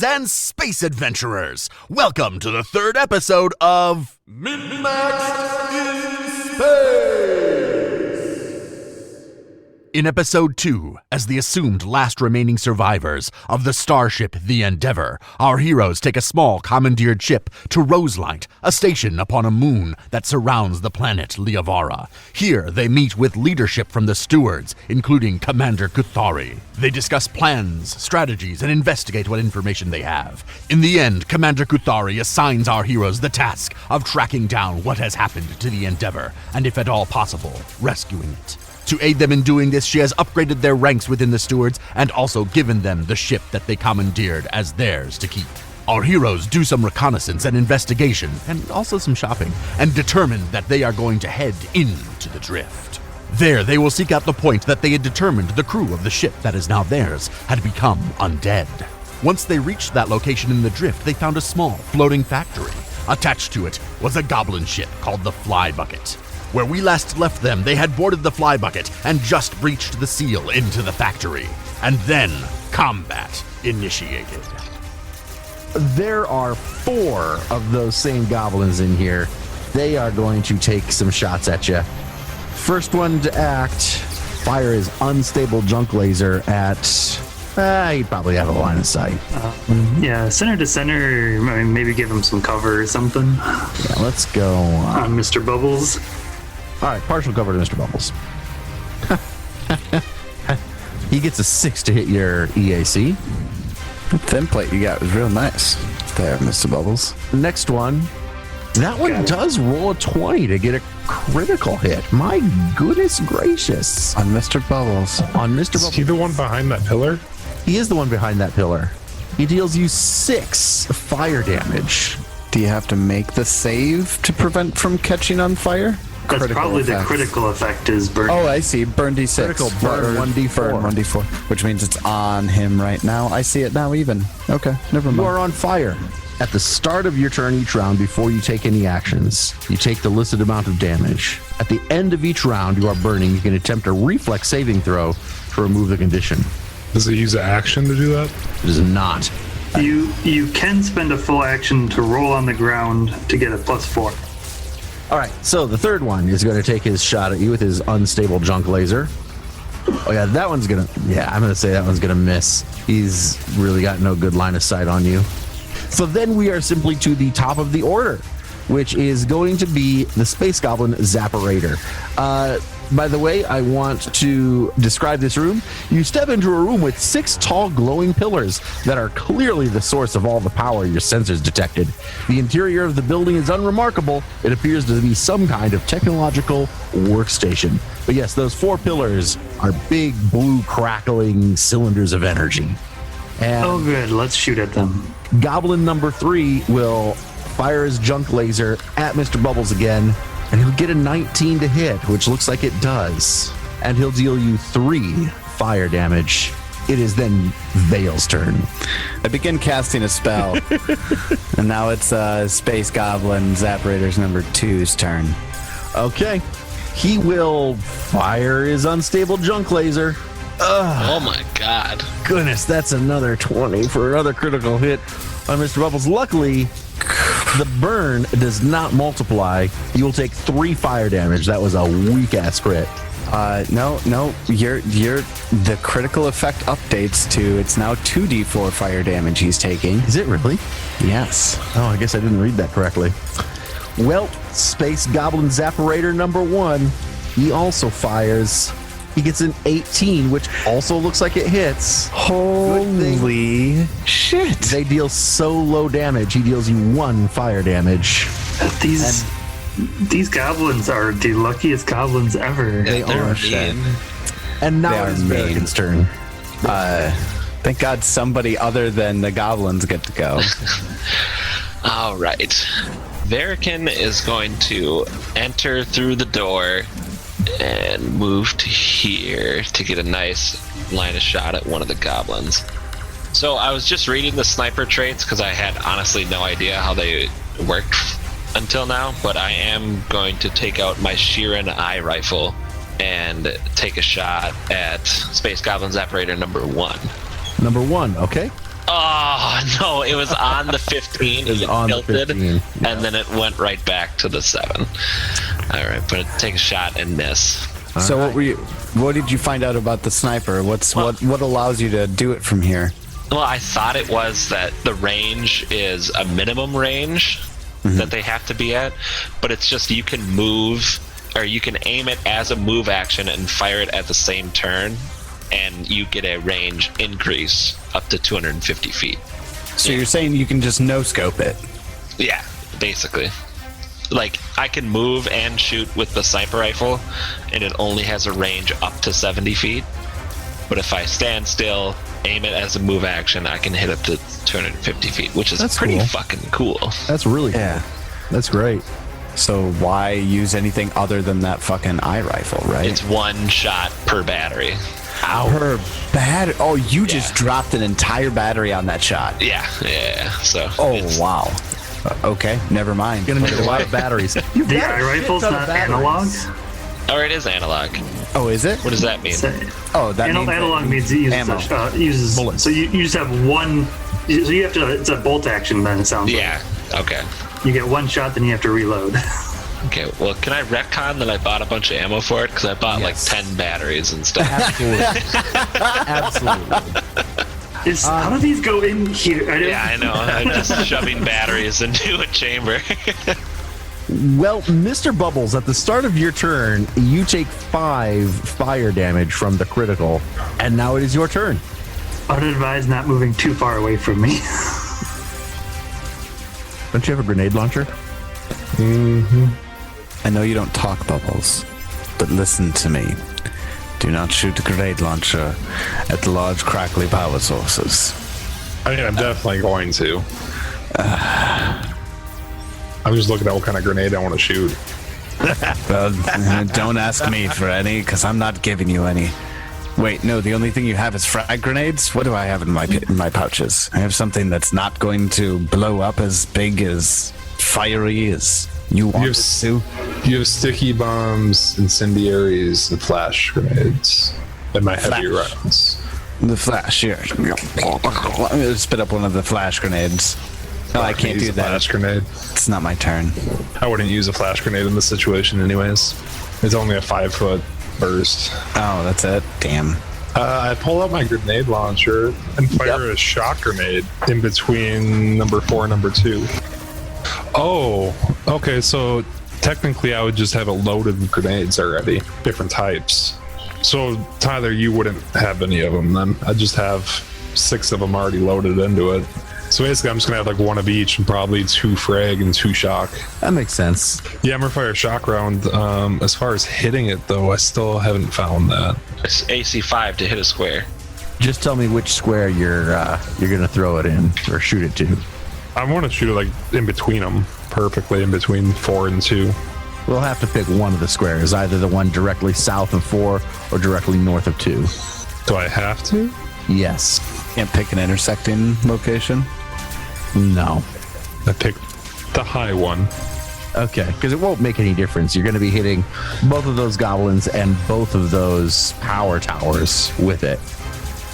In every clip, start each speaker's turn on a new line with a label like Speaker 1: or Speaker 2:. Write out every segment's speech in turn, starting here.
Speaker 1: and space adventurers. Welcome to the third episode of MNmaxed in Space. In episode 2, as the assumed last remaining survivors of the starship the Endeavor, our heroes take a small commandeered ship to Roselight, a station upon a moon that surrounds the planet Liavara. Here, they meet with leadership from the stewards, including Commander Kuthari. They discuss plans, strategies, and investigate what information they have. In the end, Commander Kuthari assigns our heroes the task of tracking down what has happened to the Endeavor, and if at all possible, rescuing it. To aid them in doing this, she has upgraded their ranks within the stewards and also given them the ship that they commandeered as theirs to keep. Our heroes do some reconnaissance and investigation, and also some shopping, and determine that they are going to head into the drift. There, they will seek out the point that they had determined the crew of the ship that is now theirs had become undead. Once they reached that location in the drift, they found a small, floating factory. Attached to it was a goblin ship called the Fly Bucket. Where we last left them, they had boarded the Fly Bucket and just breached the seal into the factory. And then, combat initiated. There are 4 of those same goblins in here. They are going to take some shots at you. First one to act, fire his unstable junk laser at... he'd probably have a line of sight.
Speaker 2: Yeah, center to center, maybe give him some cover or something.
Speaker 1: Yeah, let's go.
Speaker 2: On Mr. Bubbles.
Speaker 1: All right, partial cover to Mr. Bubbles. He gets a 6 to hit your EAC.
Speaker 3: The template you got was real nice there, Mr. Bubbles.
Speaker 1: Next one. That one does roll a 20 to get a critical hit. My goodness gracious.
Speaker 3: On Mr. Bubbles.
Speaker 1: On Mr. Bubbles.
Speaker 4: Is he the one behind that pillar?
Speaker 1: He is the one behind that pillar. He deals you 6 fire damage.
Speaker 3: Do you have to make the save to prevent from catching on fire?
Speaker 2: That's
Speaker 3: Critical
Speaker 2: probably
Speaker 3: effect.
Speaker 2: The critical effect is burn.
Speaker 3: Oh, I see. Burn D6.
Speaker 1: Critical burn 1d4.
Speaker 3: Burn 1d4. Which means it's on him right now. I see it now even. Okay, never mind.
Speaker 1: You are on fire. At the start of your turn each round, before you take any actions, you take the listed amount of damage. At the end of each round you are burning, you can attempt a reflex saving throw to remove the condition.
Speaker 4: Does it use an action to do that?
Speaker 1: It is not.
Speaker 2: You can spend a full action to roll on the ground to get a +4.
Speaker 1: All right, so the third one is going to take his shot at you with his unstable junk laser. Oh yeah, that one's going to... Yeah, I'm going to say that one's going to miss. He's really got no good line of sight on you. So then we are simply to the top of the order, which is going to be the Space Goblin Zapperator. By the way, I want to describe this room. You step into a room with 6 tall glowing pillars that are clearly the source of all the power your sensors detected. The interior of the building is unremarkable. It appears to be some kind of technological workstation. But yes, those 4 pillars are big, blue, crackling cylinders of energy. And
Speaker 2: Oh, good. Let's shoot at them.
Speaker 1: Goblin number 3 will fire his junk laser at Mr. Bubbles again, and he'll get a 19 to hit, which looks like it does. And he'll deal you 3 fire damage. It is then Vale's turn.
Speaker 3: I begin casting a spell. And now it's Space Goblin Zapperator's number 2's turn.
Speaker 1: Okay. He will fire his unstable junk laser.
Speaker 5: Oh my god.
Speaker 1: Goodness, that's another 20 for another critical hit on Mr. Bubbles. Luckily, the burn does not multiply. You will take 3 fire damage. That was a weak-ass crit.
Speaker 3: No, you're the critical effect updates to it's now 2d4 fire damage he's taking.
Speaker 1: Is it really?
Speaker 3: Yes.
Speaker 1: Oh, I guess I didn't read that correctly. Well, Space Goblin Zapperator number 1, he also fires. He gets an 18, which also looks like it hits.
Speaker 3: Holy shit.
Speaker 1: They deal so low damage, he deals you 1 fire damage.
Speaker 2: These goblins are the luckiest goblins ever.
Speaker 1: They
Speaker 5: They're
Speaker 1: are.
Speaker 5: mean.
Speaker 1: And now
Speaker 3: They
Speaker 1: it's
Speaker 3: are mean.
Speaker 1: Varigan's turn.
Speaker 3: Thank God somebody other than the goblins get to go.
Speaker 5: All right. Varican is going to enter through the door and move to here to get a nice line of shot at one of the goblins. So I was just reading the sniper traits because I had honestly no idea how they worked until now, but I am going to take out my Sheeran eye rifle and take a shot at Space Goblins Operator number 1.
Speaker 1: Number 1, okay.
Speaker 5: Oh, no, it was on the 15.
Speaker 6: It was on the
Speaker 5: tilted,
Speaker 6: 15, yeah.
Speaker 5: and then it went right back to the 7. All right, but take a shot and miss.
Speaker 3: So what did you find out about the sniper? What allows you to do it from here?
Speaker 5: Well, I thought it was that the range is a minimum range that they have to be at, but it's just you can move, or you can aim it as a move action and fire it at the same turn, and you get a range increase up to 250 feet.
Speaker 3: So you're saying you can just no-scope it?
Speaker 5: Yeah, basically. Like, I can move and shoot with the sniper rifle, and it only has a range up to 70 feet. But if I stand still, aim it as a move action, I can hit up to 250 feet, which is pretty
Speaker 6: cool.
Speaker 5: fucking cool.
Speaker 6: That's really cool.
Speaker 3: Yeah.
Speaker 6: That's great.
Speaker 3: So why use anything other than that fucking eye rifle, right?
Speaker 5: It's one shot per battery.
Speaker 3: Per battery. Oh, you just dropped an entire battery on that shot.
Speaker 5: Yeah. So.
Speaker 3: Oh,
Speaker 5: it's-
Speaker 3: wow. Okay, never mind.
Speaker 6: Gonna need a lot of batteries. You've
Speaker 2: The
Speaker 6: got a
Speaker 2: eye
Speaker 6: shit
Speaker 2: rifle's
Speaker 6: ton of
Speaker 2: not
Speaker 6: batteries.
Speaker 2: analog.
Speaker 5: Or it is analog.
Speaker 3: Oh, is it?
Speaker 5: What does that mean?
Speaker 3: Oh, that means
Speaker 2: Analog means it uses,
Speaker 3: ammo.
Speaker 2: uses
Speaker 6: Bullets.
Speaker 2: so you just have one. So you have to. It's a bolt action. Then it sounds.
Speaker 5: Yeah. Okay.
Speaker 2: Like. You get one shot, then you have to reload.
Speaker 5: Okay. Well, can I retcon that I bought a bunch of ammo for it? Because I bought
Speaker 6: Yes.
Speaker 5: like 10 batteries and stuff.
Speaker 6: Absolutely. Absolutely.
Speaker 2: How do these go in here?
Speaker 5: Yeah, I know. I'm just shoving batteries into a chamber.
Speaker 6: Well, Mr. Bubbles, at the start of your turn, you take 5 fire damage from the critical, and now it is your turn.
Speaker 2: Unadvised, not moving too far away from me.
Speaker 6: Don't you have a grenade launcher?
Speaker 3: I know you don't talk, Bubbles, but listen to me. Do not shoot a grenade launcher at the large crackly power sources.
Speaker 4: I mean, I'm definitely going to. I'm just looking at what kind of grenade I want to shoot.
Speaker 3: Well, don't ask me for any, because I'm not giving you any. Wait, no, the only thing you have is frag grenades? What do I have in my pouches? I have something that's not going to blow up as big, as fiery as you want it to.
Speaker 4: You have sticky bombs, incendiaries, and flash grenades. And my heavy
Speaker 3: Flash.
Speaker 4: rounds.
Speaker 3: The flash, here. I'm gonna spit up one of the flash grenades. No, I can't
Speaker 4: Use
Speaker 3: do
Speaker 4: a
Speaker 3: that.
Speaker 4: flash grenade.
Speaker 3: It's not my turn.
Speaker 4: I wouldn't use a flash grenade in this situation anyways. It's only a 5-foot burst.
Speaker 3: Oh, that's it? Damn.
Speaker 4: I pull out my grenade launcher and fire a shock grenade in between number 4 and number 2. Oh, okay, so technically I would just have it loaded with grenades already, different types. So Tyler, you wouldn't have any of them then. I'd just have 6 of them already loaded into it. So basically I'm just gonna have like 1 of each and probably 2 frag and 2 shock.
Speaker 6: That makes sense.
Speaker 4: Yeah, I'm gonna fire a shock round. As far as hitting it though, I still haven't found that.
Speaker 5: It's AC 5 to hit a square.
Speaker 6: Just tell me which square you're gonna throw it in or shoot it to.
Speaker 4: I want to shoot it like in between them, perfectly in between 4 and 2.
Speaker 6: We'll have to pick one of the squares, either the one directly south of 4 or directly north of 2.
Speaker 4: Do I have to?
Speaker 6: Yes.
Speaker 3: Can't pick an intersecting location?
Speaker 6: No.
Speaker 4: I picked the high one.
Speaker 6: Okay, because it won't make any difference. You're going to be hitting both of those goblins and both of those power towers with it.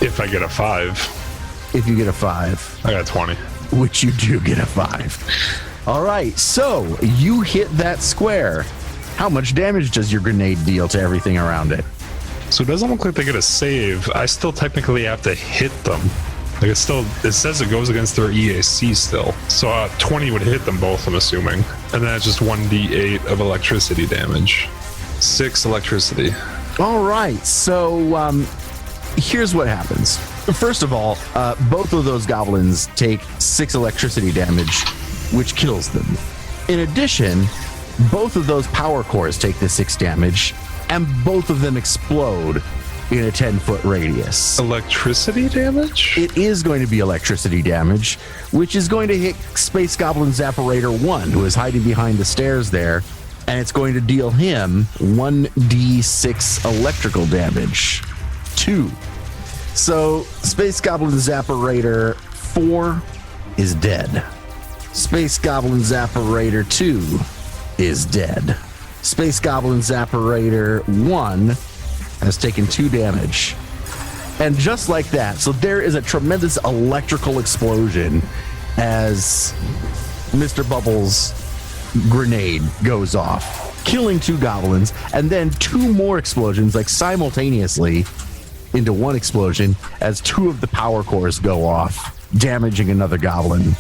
Speaker 4: If I get a 5,
Speaker 6: If you get a 5,
Speaker 4: I got 20.
Speaker 6: which you do get a 5. All right, so you hit that square. How much damage does your grenade deal to everything around it?
Speaker 4: So it doesn't look like they get a save. I still technically have to hit them. Like it says it goes against their EAC still. So 20 would hit them both, I'm assuming. And then it's just 1d8 of electricity damage. 6 electricity.
Speaker 6: All right, so here's what happens. First of all, both of those goblins take 6 electricity damage, which kills them. In addition, both of those power cores take the 6 damage, and both of them explode in a 10-foot radius.
Speaker 4: Electricity damage?
Speaker 6: It is going to be electricity damage, which is going to hit Space Goblin Zapparator 1, who is hiding behind the stairs there, and it's going to deal him 1d6 electrical damage. 2. So, Space Goblin Zapparator 4 is dead. Space Goblin Zapparator 2 is dead. Space Goblin Zapparator 1 has taken 2 damage. And just like that, so there is a tremendous electrical explosion as Mr. Bubbles' grenade goes off, killing 2 goblins, and then 2 more explosions, like simultaneously into one explosion as 2 of the power cores go off, damaging another goblin.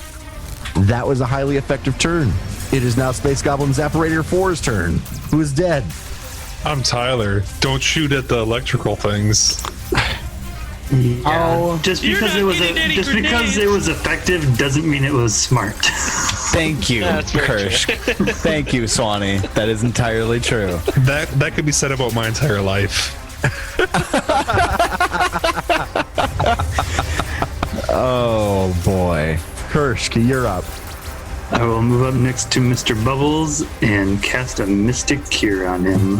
Speaker 6: That was a highly effective turn. It is now Space Goblin Zapparator 4's turn, who is dead.
Speaker 4: I'm Tyler. Don't shoot at the electrical things.
Speaker 2: Yeah. Just because it was effective doesn't mean it was smart.
Speaker 3: Thank you, Kirsch. Thank you, Swanee. That is entirely true.
Speaker 4: That could be said about my entire life.
Speaker 3: Oh boy.
Speaker 6: Kirsch, you're up.
Speaker 2: I will move up next to Mr. Bubbles and cast a Mystic Cure on him.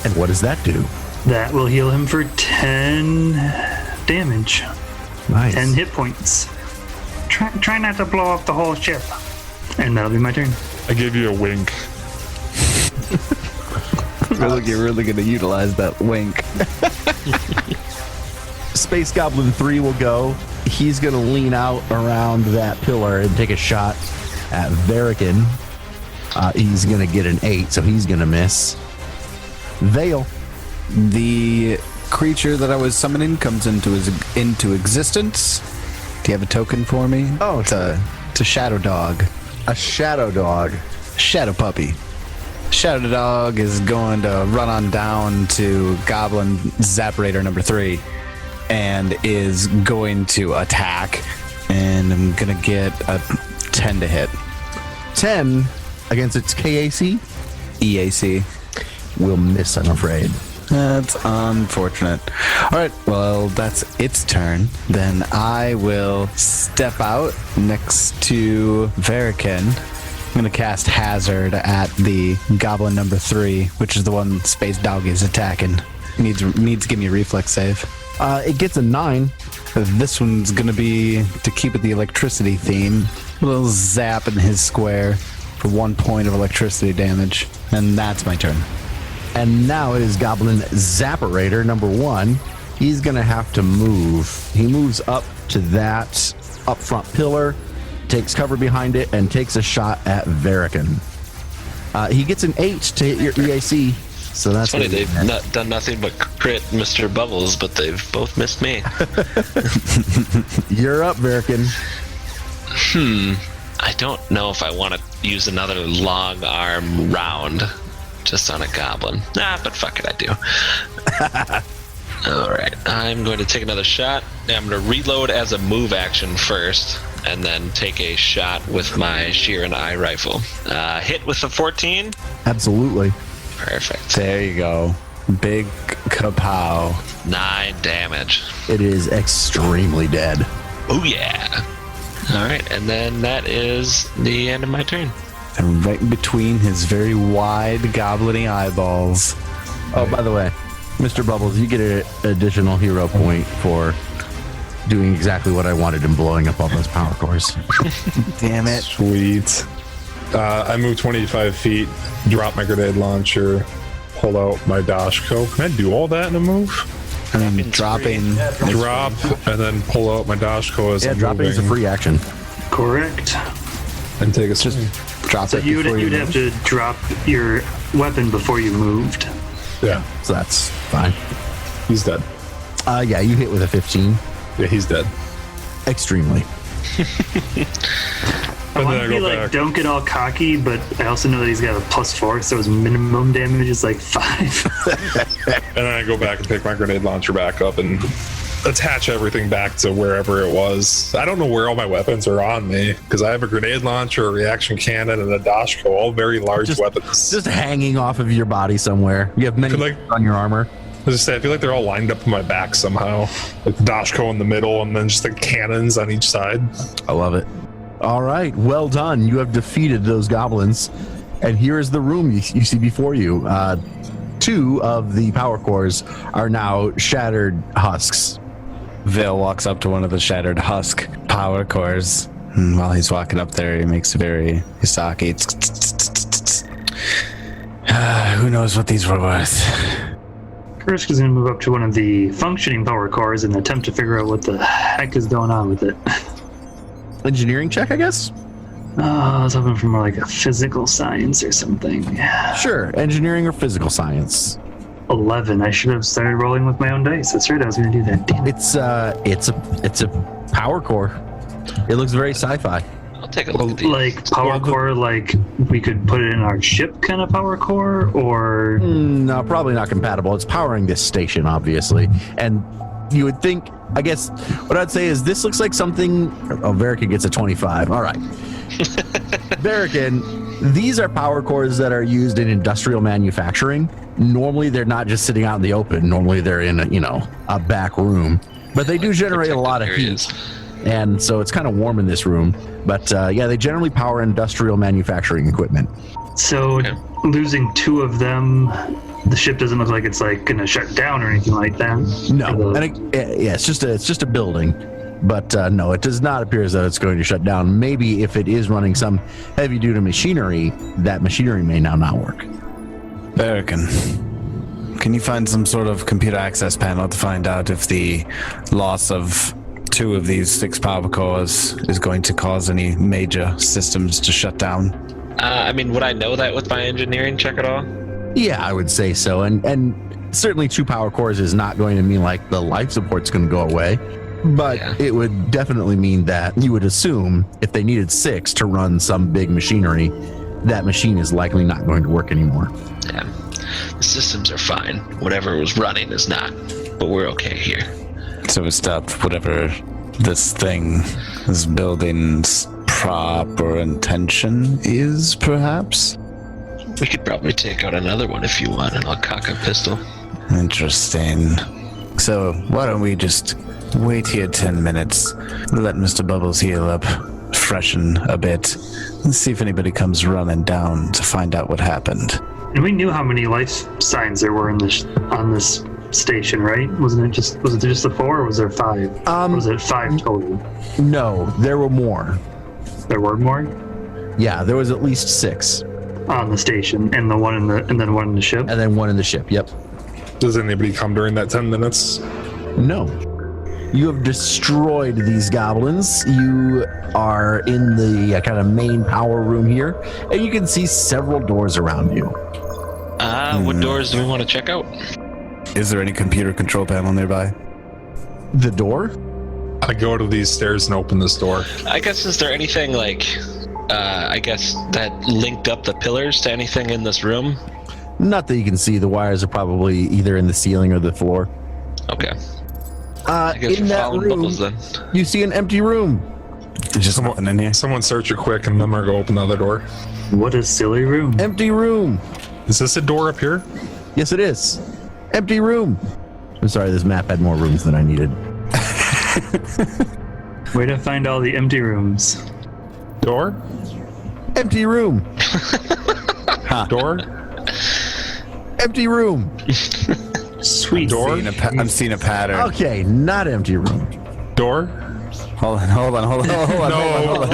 Speaker 6: And what does that do?
Speaker 2: That will heal him for 10 damage.
Speaker 6: Nice.
Speaker 2: 10 hit points. Try not to blow up the whole ship. And that'll be my turn.
Speaker 4: I gave you a wink.
Speaker 3: You're really going to utilize that wink.
Speaker 6: Space Goblin 3 will go. He's going to lean out around that pillar and take a shot at Verican. He's going to get an 8, so he's going to miss. Vale.
Speaker 3: The creature that I was summoning comes into existence. Do you have a token for me?
Speaker 6: Oh,
Speaker 3: it's a shadow dog.
Speaker 6: A shadow dog.
Speaker 3: Shadow puppy. Shadow dog is going to run on down to Goblin Zapparator number 3 and is going to attack. And I'm going to get a 10 to hit.
Speaker 6: 10 against its KAC?
Speaker 3: EAC.
Speaker 6: Will miss, I'm afraid.
Speaker 3: That's unfortunate. All right, well, that's its turn. Then I will step out next to Verican. I'm going to cast Hazard at the Goblin number 3, which is the one Space Dog is attacking. Needs to give me a reflex save.
Speaker 6: It gets a 9.
Speaker 3: This one's going to be, to keep it the electricity theme, a little zap in his square for 1 point of electricity damage. And that's my turn.
Speaker 6: And now it is Goblin Zapparator number 1. He's going to have to move. He moves up to that up front pillar, takes cover behind it, and takes a shot at Verican. He gets an 8 to hit your EAC. So that's
Speaker 5: funny. They've done nothing but crit Mr. Bubbles, but they've both missed me.
Speaker 6: You're up, Verican.
Speaker 5: I don't know if I want to use another long arm round just on a goblin. But fuck it, I do. Alright, I'm going to take another shot. I'm going to reload as a move action first, and then take a shot with my shear and eye rifle. Hit with a 14?
Speaker 6: Absolutely.
Speaker 5: Perfect.
Speaker 3: There you go. Big kapow.
Speaker 5: 9 damage.
Speaker 6: It is extremely dead.
Speaker 5: Oh yeah. Alright, and then that is the end of my turn.
Speaker 3: And right between his very wide goblin-y eyeballs.
Speaker 6: Oh, by the way, Mr. Bubbles, you get an additional hero point for doing exactly what I wanted and blowing up all those power cores.
Speaker 3: Damn it.
Speaker 4: Sweet. I move 25 feet, drop my grenade launcher, pull out my Dashko. Can I do all that in a move?
Speaker 3: I mean, dropping.
Speaker 4: Drop and then pull out my Dashko as I'm
Speaker 6: dropping is a
Speaker 4: moving
Speaker 6: free action.
Speaker 2: Correct.
Speaker 4: and take a swing.
Speaker 3: Drop
Speaker 2: So
Speaker 3: it
Speaker 2: you'd
Speaker 3: before you
Speaker 2: have to drop your weapon before you moved.
Speaker 4: Yeah,
Speaker 6: So that's fine.
Speaker 4: he's dead.
Speaker 6: Yeah, you hit with a 15.
Speaker 4: Yeah, he's dead.
Speaker 6: Extremely.
Speaker 2: I want to be like, don't get all cocky, but I also know that he's got a +4, so his minimum damage is like 5.
Speaker 4: And then I go back and pick my grenade launcher back up and attach everything back to wherever it was. I don't know where all my weapons are on me because I have a grenade launcher, a reaction cannon, and a Dashko, all very large weapons.
Speaker 6: Just hanging off of your body somewhere. You have many on your armor.
Speaker 4: I just say, I feel like they're all lined up on my back somehow. Like the Dashko in the middle and then just the cannons on each side.
Speaker 6: I love it. All right, well done. You have defeated those goblins. And here is the room you see before you. 2 of the power cores are now shattered husks.
Speaker 3: Vale walks up to one of the shattered husk power cores. And while he's walking up there, he makes a very Hisaki. Who knows what these were worth?
Speaker 2: Kursk is going to move up to one of the functioning power cores and attempt to figure out what the heck is going on with it.
Speaker 6: Engineering check, I guess?
Speaker 2: I was hoping for more like a physical science or something.
Speaker 6: Sure, engineering or physical science.
Speaker 2: 11. I should have started rolling with my own dice. That's right, I was going to do that. Damn it.
Speaker 6: It's a power core. It looks very sci-fi.
Speaker 5: I'll take a look at these.
Speaker 2: Like power core, like we could put it in our ship kind of power core, or
Speaker 6: No, probably not compatible. It's powering this station, obviously. And you would think, I guess, what I'd say is this looks like something... Oh, Verican gets a 25. All right. Verican, these are power cores that are used in industrial manufacturing. Normally, they're not just sitting out in the open. Normally, they're in, a back room. But they do generate a lot of heat. And so it's kind of warm in this room. But yeah, they generally power industrial manufacturing equipment.
Speaker 2: so losing 2 of them, the ship doesn't look like it's like going to shut down or anything like that.
Speaker 6: No, and it's just a building, but no, it does not appear as though it's going to shut down. Maybe if it is running some heavy-duty machinery, that machinery may now not work.
Speaker 3: Verican, can you find some sort of computer access panel to find out if the loss of 2 of these 6 power cores is going to cause any major systems to shut down?
Speaker 5: I mean, would I know that with my engineering check at all?
Speaker 6: Yeah, I would say so, and certainly 2 power cores is not going to mean like the life support's going to go away, but it would definitely mean that you would assume if they needed 6 to run some big machinery, that machine is likely not going to work anymore.
Speaker 5: Yeah. The systems are fine. Whatever was running is not, but we're okay here.
Speaker 3: So we stopped whatever this thing, this building's prop or intention is, perhaps?
Speaker 5: We could probably take out another one if you want, and I'll cock a pistol.
Speaker 3: Interesting. So why don't we just wait here 10 minutes, let Mr. Bubbles heal up, freshen a bit, and see if anybody comes running down to find out what happened.
Speaker 2: And we knew how many life signs there were on this station, right? Was it just the 4, or was there 5? Or was it 5 total?
Speaker 6: No, there were more.
Speaker 2: There were more
Speaker 6: Yeah, there was at least 6,
Speaker 2: on the station, and the one and then one in the ship.
Speaker 6: and then 1 in the ship. Yep.
Speaker 4: Does anybody come during that 10 minutes?
Speaker 6: No. You have destroyed these goblins. You are in the kind of main power room here, and you can see several doors around you.
Speaker 5: What doors do we want to check out?
Speaker 3: Is there any computer control panel nearby?
Speaker 6: The door?
Speaker 4: I go to these stairs and open this door.
Speaker 5: I guess, is there anything like, that linked up the pillars to anything in this room?
Speaker 6: Not that you can see. The wires are probably either in the ceiling or the floor.
Speaker 5: Okay. I guess
Speaker 6: In
Speaker 5: we're
Speaker 6: that
Speaker 5: following
Speaker 6: room,
Speaker 5: Bubbles then.
Speaker 6: you see an empty room.
Speaker 3: There's just nothing in here.
Speaker 4: Someone search it quick, and then I'm gonna go open the other door.
Speaker 2: What a silly room.
Speaker 6: Empty room.
Speaker 4: Is this a door up here?
Speaker 6: Yes, it is. Empty room. I'm sorry, this map had more rooms than I needed.
Speaker 2: Way to find all the empty rooms.
Speaker 4: Door?
Speaker 6: Empty room.
Speaker 4: Door?
Speaker 6: Empty room.
Speaker 2: Sweet.
Speaker 4: Door?
Speaker 3: I'm seeing a pattern.
Speaker 6: Okay, not empty room.
Speaker 4: Door?
Speaker 3: Hold on.
Speaker 4: No,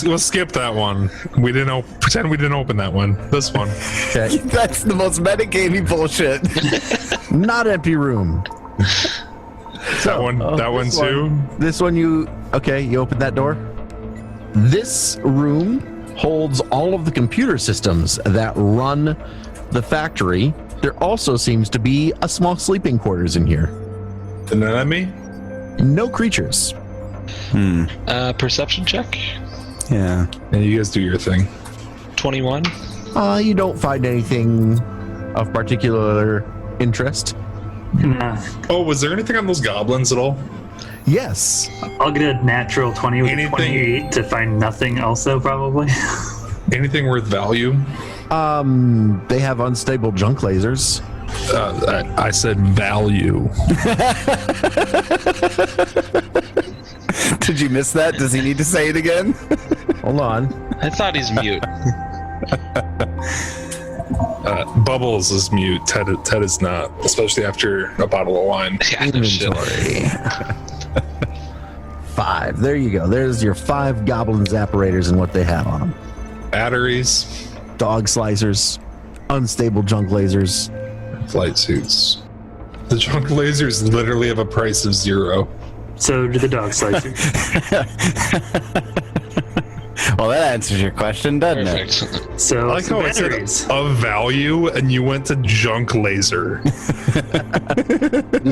Speaker 4: we'll skip that one. We didn't pretend we didn't open that one. This one.
Speaker 6: Okay.
Speaker 3: That's the most metagamey bullshit.
Speaker 6: Not empty room.
Speaker 4: That one too.
Speaker 6: This one you open that door. This room holds all of the computer systems that run the factory. There also seems to be a small sleeping quarters in here.
Speaker 4: An enemy?
Speaker 6: No creatures.
Speaker 5: Perception check?
Speaker 3: Yeah.
Speaker 4: Yeah, you guys do your thing.
Speaker 5: 21?
Speaker 6: You don't find anything of particular interest.
Speaker 2: Nah,
Speaker 4: Oh, was there anything on those goblins at all?
Speaker 6: Yes.
Speaker 2: I'll get a natural 20 with
Speaker 4: Anything-
Speaker 2: 28 to find nothing also, probably.
Speaker 4: Anything worth value?
Speaker 6: They have unstable junk lasers.
Speaker 4: I said value.
Speaker 3: Did you miss that? Does he need to say it again?
Speaker 6: Hold on.
Speaker 5: I thought he's mute.
Speaker 4: Bubbles is mute. Ted is not, especially after a bottle of wine.
Speaker 5: Yeah, no shit.
Speaker 6: Inventory. 5. There you go. There's your 5 goblin zapparators and what they have on them.
Speaker 4: Batteries,
Speaker 6: Dog slicers, unstable junk lasers.
Speaker 4: flight suits. The junk lasers literally have a price of 0.
Speaker 2: So do the dog slicers.
Speaker 3: Well, that answers your question, doesn't it?
Speaker 5: Perfect.
Speaker 2: So
Speaker 4: I like
Speaker 2: some
Speaker 4: how it said
Speaker 2: batteries.
Speaker 4: of value, and you went to junk laser.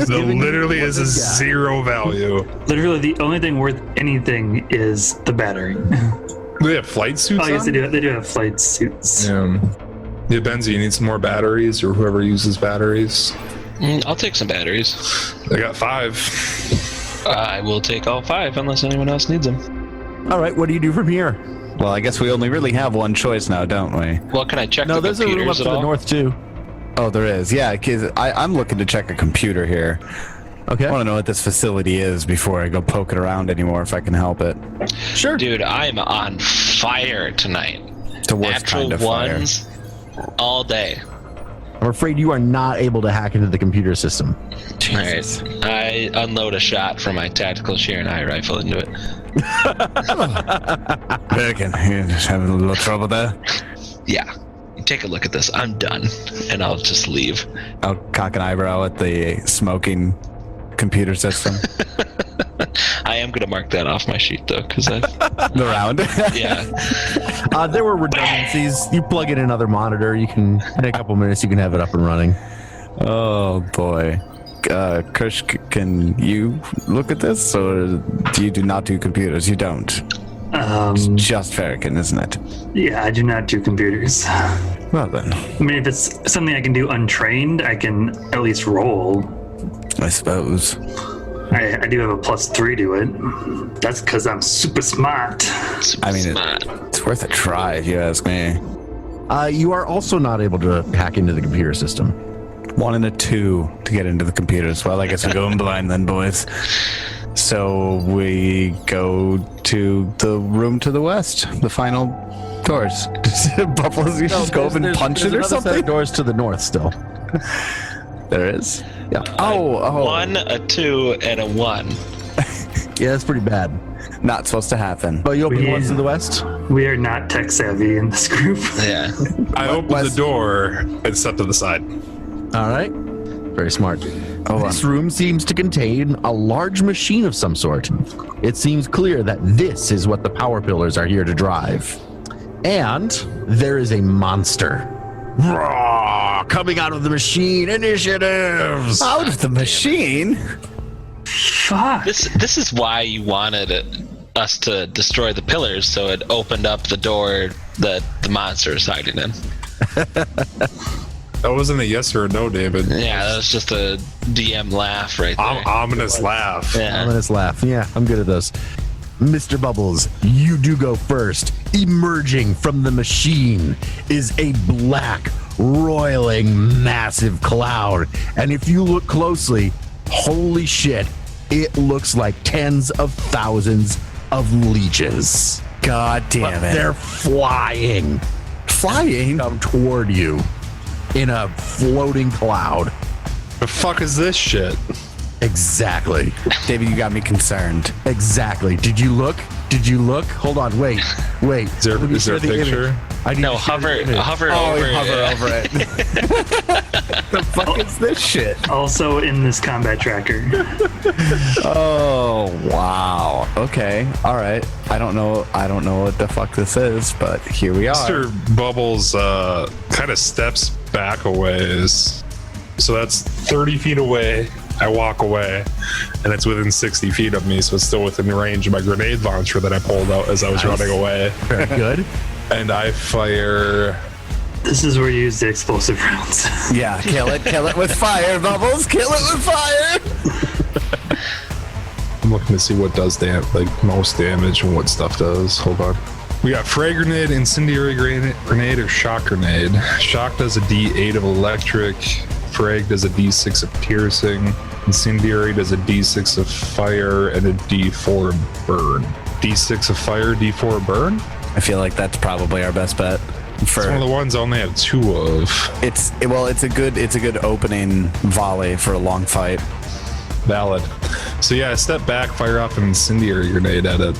Speaker 4: So literally is a 0 value.
Speaker 2: Literally, the only thing worth anything is the battery.
Speaker 4: Do they have flight suits?
Speaker 2: Oh, yes,
Speaker 4: on?
Speaker 2: they do. They do have flight suits.
Speaker 4: Yeah, Benzi, you need some more batteries, or whoever uses batteries.
Speaker 5: I'll take some batteries.
Speaker 4: I got 5.
Speaker 5: I will take all 5 unless anyone else needs them.
Speaker 6: All right, what do you do from here?
Speaker 3: Well, I guess we only really have one choice now, don't we?
Speaker 5: Well, can I check
Speaker 6: No,
Speaker 5: the
Speaker 6: there's a room up
Speaker 5: computers
Speaker 6: to
Speaker 5: at
Speaker 6: the
Speaker 5: all?
Speaker 6: north too.
Speaker 3: Oh, there is. Yeah, 'cause I'm looking to check a computer here.
Speaker 6: Okay.
Speaker 3: I want to know what this facility is before I go poking around anymore, if I can help it.
Speaker 6: Sure.
Speaker 5: Dude, I'm on fire tonight.
Speaker 3: The worst
Speaker 5: Natural
Speaker 3: kind of fire.
Speaker 5: ones all day.
Speaker 6: I'm afraid you are not able to hack into the computer system.
Speaker 5: All right. I unload a shot from my tactical Shiranai rifle into it.
Speaker 3: American, you just having a little trouble there.
Speaker 5: Yeah. Take a look at this. I'm done. And I'll just leave.
Speaker 3: I'll cock an eyebrow at the smoking computer system.
Speaker 5: I am going to mark that off my sheet, though, because I.
Speaker 3: The round.
Speaker 5: Yeah.
Speaker 6: There were redundancies. You plug in another monitor. You can, in a couple minutes, you can have it up and running.
Speaker 3: Oh, boy. Kush, can you look at this, or do you not do computers? You don't. Just Farrakhan, isn't it?
Speaker 2: Yeah, I do not do computers.
Speaker 3: Well then,
Speaker 2: I mean, if it's something I can do untrained, I can at least roll.
Speaker 3: I suppose.
Speaker 2: I do have a +3 to it. That's because I'm super smart.
Speaker 5: Super
Speaker 3: I mean,
Speaker 5: smart.
Speaker 3: it's worth a try if you ask me.
Speaker 6: You are also not able to hack into the computer system.
Speaker 3: 1 and a 2 to get into the computers. Well, I guess we're going blind then, boys. So we go to the room to the west, the final doors. Bubbles, you just go up and punch it or
Speaker 6: another set
Speaker 3: something?
Speaker 6: of doors to the north still.
Speaker 3: There is?
Speaker 6: Yeah.
Speaker 3: Oh.
Speaker 5: 1, a 2, and a 1.
Speaker 6: Yeah, that's pretty bad.
Speaker 3: Not supposed to happen.
Speaker 6: But you open the
Speaker 2: Yeah.
Speaker 6: ones to the west?
Speaker 2: We are not tech savvy in this group.
Speaker 5: Yeah.
Speaker 4: I opened the door and stepped to the side.
Speaker 6: All right. Very smart.
Speaker 3: Oh,
Speaker 6: This room seems to contain a large machine of some sort. It seems clear that this is what the power pillars are here to drive. And there is a monster. Roar, coming out of the machine. Initiatives!
Speaker 3: out of the machine?
Speaker 2: Fuck.
Speaker 5: This is why you wanted us to destroy the pillars, so it opened up the door that the monster is hiding in.
Speaker 4: That wasn't a yes or a no, David.
Speaker 5: Yeah, that was just a DM laugh right there.
Speaker 4: Ominous laugh.
Speaker 5: Yeah.
Speaker 6: Ominous laugh. Yeah, I'm good at those. Mr. Bubbles, you do go first. Emerging from the machine is a black, roiling, massive cloud. And if you look closely, holy shit, it looks like tens of thousands of leeches.
Speaker 3: God damn
Speaker 6: But
Speaker 3: it.
Speaker 6: they're flying.
Speaker 3: Flying?
Speaker 6: Come toward you in a floating cloud.
Speaker 4: The fuck is this shit?
Speaker 6: Exactly.
Speaker 3: David, you got me concerned.
Speaker 6: Exactly. Did you look? Did you look? Hold on. Wait.
Speaker 4: Is there
Speaker 6: Let me
Speaker 4: a
Speaker 6: share the
Speaker 4: picture?
Speaker 6: image. I need
Speaker 5: No,
Speaker 6: to share the image.
Speaker 5: hover
Speaker 3: Oh,
Speaker 5: over
Speaker 3: hover
Speaker 5: it.
Speaker 3: over it. The fuck is this shit?
Speaker 2: Also in this combat tracker.
Speaker 3: Oh, wow. Okay. All right. I don't know what the fuck this is, but here we are.
Speaker 4: Mr. Bubbles kind of steps back a ways. So that's 30 feet away. I walk away, and it's within 60 feet of me, so it's still within the range of my grenade launcher that I pulled out as I was running away.
Speaker 6: Very good.
Speaker 4: And I fire.
Speaker 2: This is where you use the explosive rounds.
Speaker 3: Yeah, kill it with fire, Bubbles. Kill it with fire.
Speaker 4: I'm looking to see what does most damage and what stuff does. Hold on. We got frag grenade, incendiary grenade, or shock grenade. Shock does a D8 of electric. Frag does a D6 of piercing. Incendiary does a D6 of fire and a D4 of burn. D6 of fire, D4 burn?
Speaker 3: I feel like that's probably our best bet.
Speaker 4: It's one of the ones I only have 2 of.
Speaker 3: It's a good opening volley for a long fight.
Speaker 4: Valid. So yeah, I step back, fire off an incendiary grenade at it.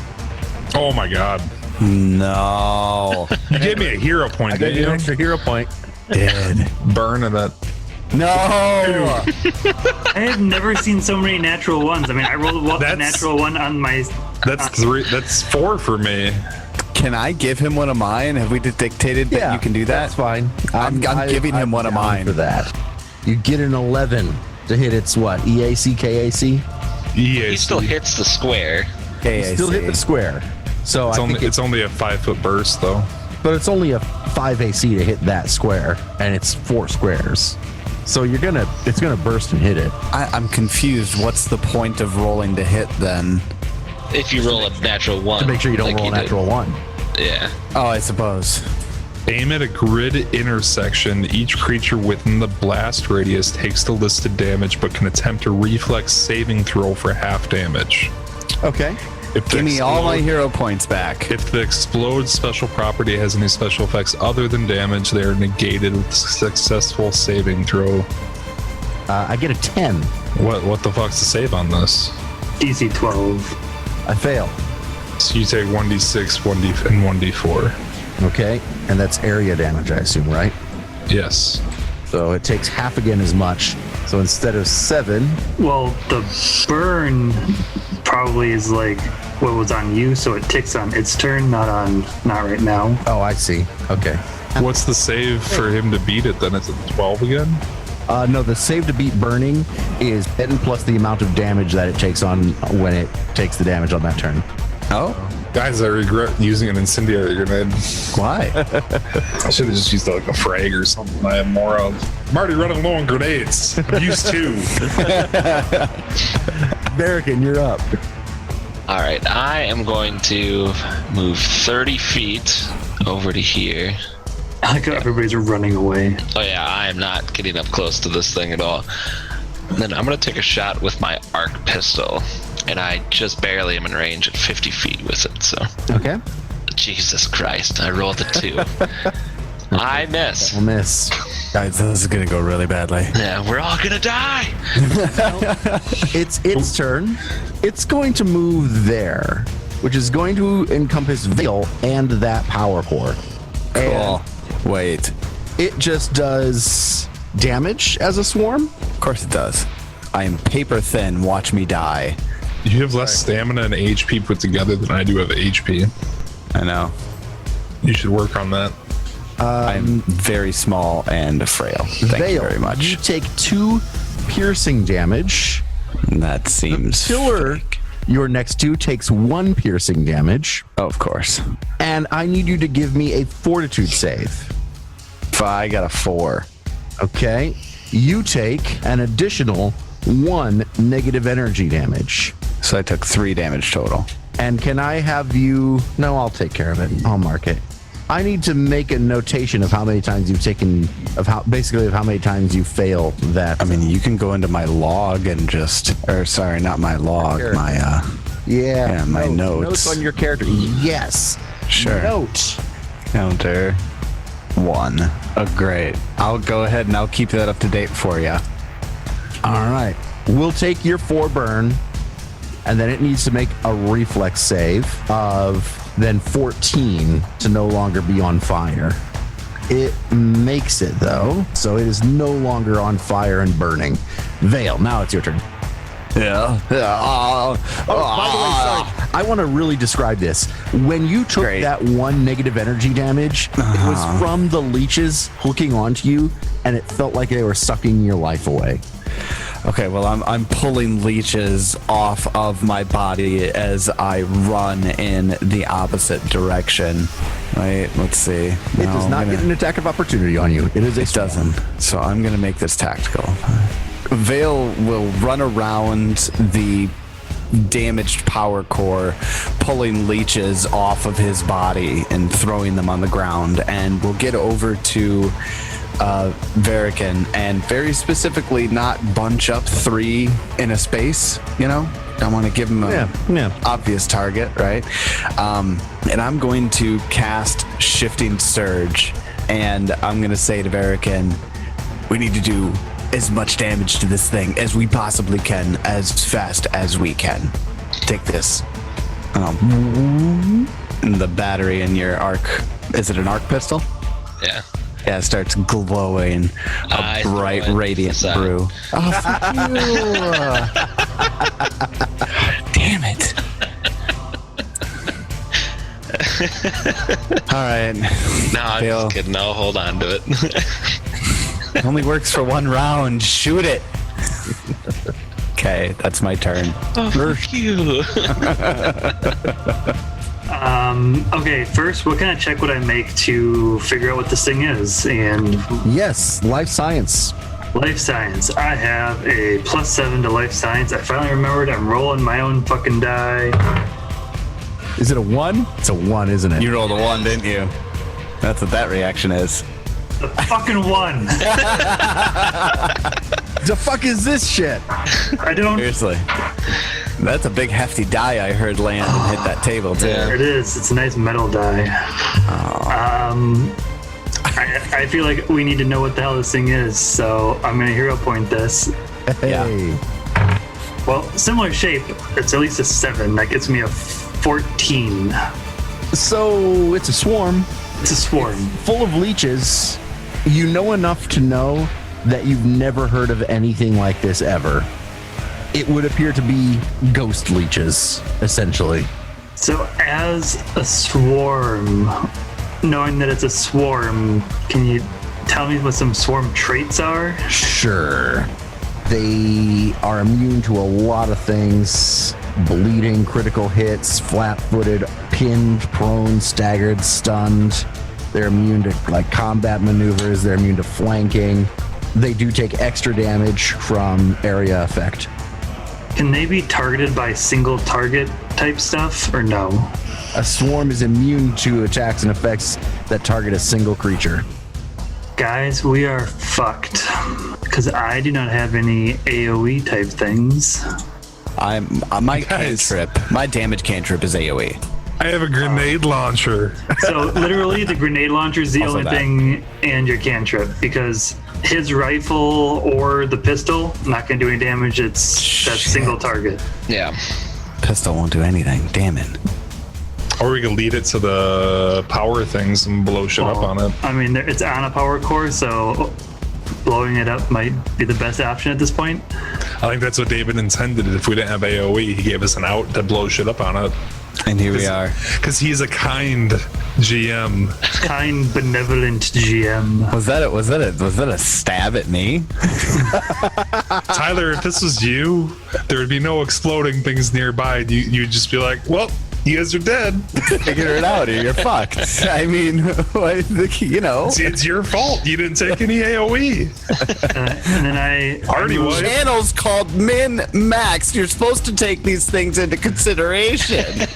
Speaker 4: Oh my god.
Speaker 3: No.
Speaker 4: You gave me a hero point,
Speaker 6: I gave
Speaker 4: didn't
Speaker 6: you an
Speaker 4: you?
Speaker 6: extra hero point.
Speaker 3: Dead.
Speaker 4: Burn of that
Speaker 3: No!
Speaker 2: I have never seen so many natural ones. I mean, I rolled a natural one on my.
Speaker 4: That's 3. That's 4 for me.
Speaker 3: Can I give him one of mine? Have we dictated that you can do that?
Speaker 6: That's fine.
Speaker 3: I'm giving him one of
Speaker 6: down
Speaker 3: mine.
Speaker 6: for that. You get an 11 to hit its what? EAC, KAC?
Speaker 5: He still hits the square.
Speaker 3: KAC.
Speaker 6: Still hit the square. So
Speaker 4: It's only a 5-foot burst, though.
Speaker 6: but it's only a 5 AC to hit that square, and it's 4 squares. So it's gonna burst and hit it.
Speaker 3: I'm confused. What's the point of rolling to hit then?
Speaker 5: If you roll a natural one.
Speaker 6: To make sure you don't
Speaker 5: like
Speaker 6: roll a natural 1.
Speaker 5: Yeah.
Speaker 3: Oh, I suppose.
Speaker 4: Aim at a grid intersection. Each creature within the blast radius takes the listed damage, but can attempt a reflex saving throw for half damage.
Speaker 6: Okay.
Speaker 3: Give me all my hero points back.
Speaker 4: If the explode special property has any special effects other than damage, they are negated with successful saving throw.
Speaker 6: I get a 10.
Speaker 4: What the fuck's the save on this?
Speaker 2: DC 12.
Speaker 6: I fail.
Speaker 4: So you take 1d6, 1d and 1d4.
Speaker 6: Okay. And that's area damage, I assume, right?
Speaker 4: Yes.
Speaker 6: So it takes half again as much. So instead of 7,
Speaker 2: Well, the burn probably is like what was on you, so it ticks on its turn, not right now.
Speaker 6: oh, I see. Okay.
Speaker 4: What's the save for him to beat it then? Is it 12 again?
Speaker 6: No, the save to beat burning is 10 plus the amount of damage that it takes on when it takes the damage on that turn.
Speaker 3: Oh?
Speaker 4: Guys, I regret using an incendiary grenade.
Speaker 3: Why?
Speaker 4: I should have just used like a frag or something I have more of. I'm already running low on grenades. Use 2.
Speaker 6: Barrican, you're up.
Speaker 5: All right. I am going to move 30 feet over to here.
Speaker 2: I like how everybody's running away.
Speaker 5: Oh yeah, I am not getting up close to this thing at all. And then I'm gonna take a shot with my arc pistol, and I just barely am in range at 50 feet with it. So,
Speaker 6: Okay.
Speaker 5: Jesus Christ, I rolled a 2. I miss.
Speaker 6: We'll miss.
Speaker 3: Guys, this is going to go really badly.
Speaker 5: Yeah, we're all gonna die.
Speaker 6: It's its turn. It's going to move there, which is going to encompass Veil and that power core.
Speaker 3: Cool. Wait.
Speaker 6: It just does damage as a swarm.
Speaker 3: Of course it does. I am paper thin. Watch me die.
Speaker 4: You have less stamina and HP put together than I do have HP.
Speaker 3: I know.
Speaker 4: You should work on that.
Speaker 3: I'm very small and frail. Thank
Speaker 6: Veil,
Speaker 3: you very much.
Speaker 6: You take 2 piercing damage.
Speaker 3: That seems...
Speaker 6: Pillar, your next 2 takes 1 piercing damage.
Speaker 3: Oh, of course.
Speaker 6: And I need you to give me a fortitude save.
Speaker 3: I got a 4.
Speaker 6: Okay. You take an additional 1 negative energy damage.
Speaker 3: So I took 3 damage total.
Speaker 6: And can I have you... No, I'll take care of it. I'll mark it. I need to make a notation of how many times you've taken... of how many times you fail that...
Speaker 3: I mean, you can go into my log and just... Or, sorry, not my log.
Speaker 6: Sure.
Speaker 3: My,
Speaker 6: Yeah,
Speaker 3: my notes.
Speaker 6: Notes on your character. Yes.
Speaker 3: Sure.
Speaker 6: Note.
Speaker 3: Counter 1. Oh, great. I'll go ahead and I'll keep that up to date for you.
Speaker 6: All right. We'll take your 4 burn, and then it needs to make a reflex save of then 14 to no longer be on fire. It makes it, though, so it is no longer on fire and burning. Veil, now it's your turn.
Speaker 3: Yeah.
Speaker 6: By the way, sorry. I want to really describe this. When you took
Speaker 3: Great.
Speaker 6: that 1 negative energy damage, it was from the leeches hooking onto you, and it felt like they were sucking your life away.
Speaker 3: Okay, well, I'm pulling leeches off of my body as I run in the opposite direction. Right, let's see.
Speaker 6: It does not get an attack of opportunity on you. It is a
Speaker 3: It doesn't. So I'm going to make this tactical. Vale will run around the damaged power core, pulling leeches off of his body and throwing them on the ground, and we'll get over to Verican and very specifically not bunch up 3 in a space, you know? I want to give him a obvious target, right? And I'm going to cast Shifting Surge, and I'm going to say to Verican, we need to do as much damage to this thing as we possibly can, as fast as we can. Take this. And the battery in your arc, is it an arc pistol?
Speaker 5: Yeah.
Speaker 3: Yeah, it starts glowing a
Speaker 5: I
Speaker 3: bright,
Speaker 5: throw it
Speaker 3: radiant
Speaker 5: aside.
Speaker 3: brew. Oh, fuck you. Damn it. All right.
Speaker 5: No, I'm
Speaker 3: Fail.
Speaker 5: just kidding. I'll hold on to it.
Speaker 3: It only works for one round. Shoot it. Okay, that's my turn.
Speaker 5: Fuck you.
Speaker 2: Okay, first, what kind of check would I make to figure out what this thing is? And
Speaker 6: Yes, life science.
Speaker 2: life science. I have a +7 to life science. I finally remembered I'm rolling my own fucking die.
Speaker 6: Is it a 1? It's a 1, isn't it?
Speaker 3: You rolled a 1, didn't you? That's what that reaction is.
Speaker 2: The fucking 1.
Speaker 6: The fuck is this shit?
Speaker 2: I don't.
Speaker 3: Seriously. That's a big hefty die I heard land and hit that table too.
Speaker 2: It is. It's a nice metal die. I feel like we need to know what the hell this thing is, so I'm gonna hero point this.
Speaker 6: Hey.
Speaker 2: Well, similar shape. It's at least a 7. That gets me a 14.
Speaker 6: So it's a swarm
Speaker 2: It's a swarm.
Speaker 6: full of leeches. You know enough to know that you've never heard of anything like this ever. It would appear to be ghost leeches, essentially.
Speaker 2: So, as a swarm, knowing that it's a swarm, can you tell me what some swarm traits are?
Speaker 6: Sure. They are immune to a lot of things. Bleeding, critical hits, flat-footed, pinned, prone, staggered, stunned. They're immune to like combat maneuvers. They're immune to flanking. They do take extra damage from area effect.
Speaker 2: Can they be targeted by single target type stuff, or no?
Speaker 6: A swarm is immune to attacks and effects that target a single creature.
Speaker 2: Guys, we are fucked. Because I do not have any AoE type things.
Speaker 3: My
Speaker 4: Guys.
Speaker 3: cantrip. My damage cantrip is AoE.
Speaker 4: I have a grenade launcher.
Speaker 2: So, literally, the grenade launcher is the
Speaker 3: Also
Speaker 2: only
Speaker 3: that.
Speaker 2: thing, and your cantrip. Because his rifle or the pistol, not going to do any damage. It's that single target.
Speaker 5: Yeah.
Speaker 3: Pistol won't do anything. Damn it.
Speaker 4: Or we could lead it to the power things and blow shit up on it.
Speaker 2: I mean, it's on a power core, so blowing it up might be the best option at this point.
Speaker 4: I think that's what David intended. If we didn't have AoE, he gave us an out to blow shit up on it.
Speaker 3: And here we are.
Speaker 4: Because he's a kind GM.
Speaker 2: Kind, benevolent GM.
Speaker 3: Was that a stab at me?
Speaker 4: Tyler, if this was you, there would be no exploding things nearby. You'd just be like, well, you guys are dead.
Speaker 3: Figure it out or you're fucked. I mean, you know.
Speaker 4: See, it's your fault. You didn't take any AoE.
Speaker 2: And then I
Speaker 4: Party
Speaker 2: moved-
Speaker 4: was.
Speaker 3: Channel's called MNmaxed. You're supposed to take these things into consideration.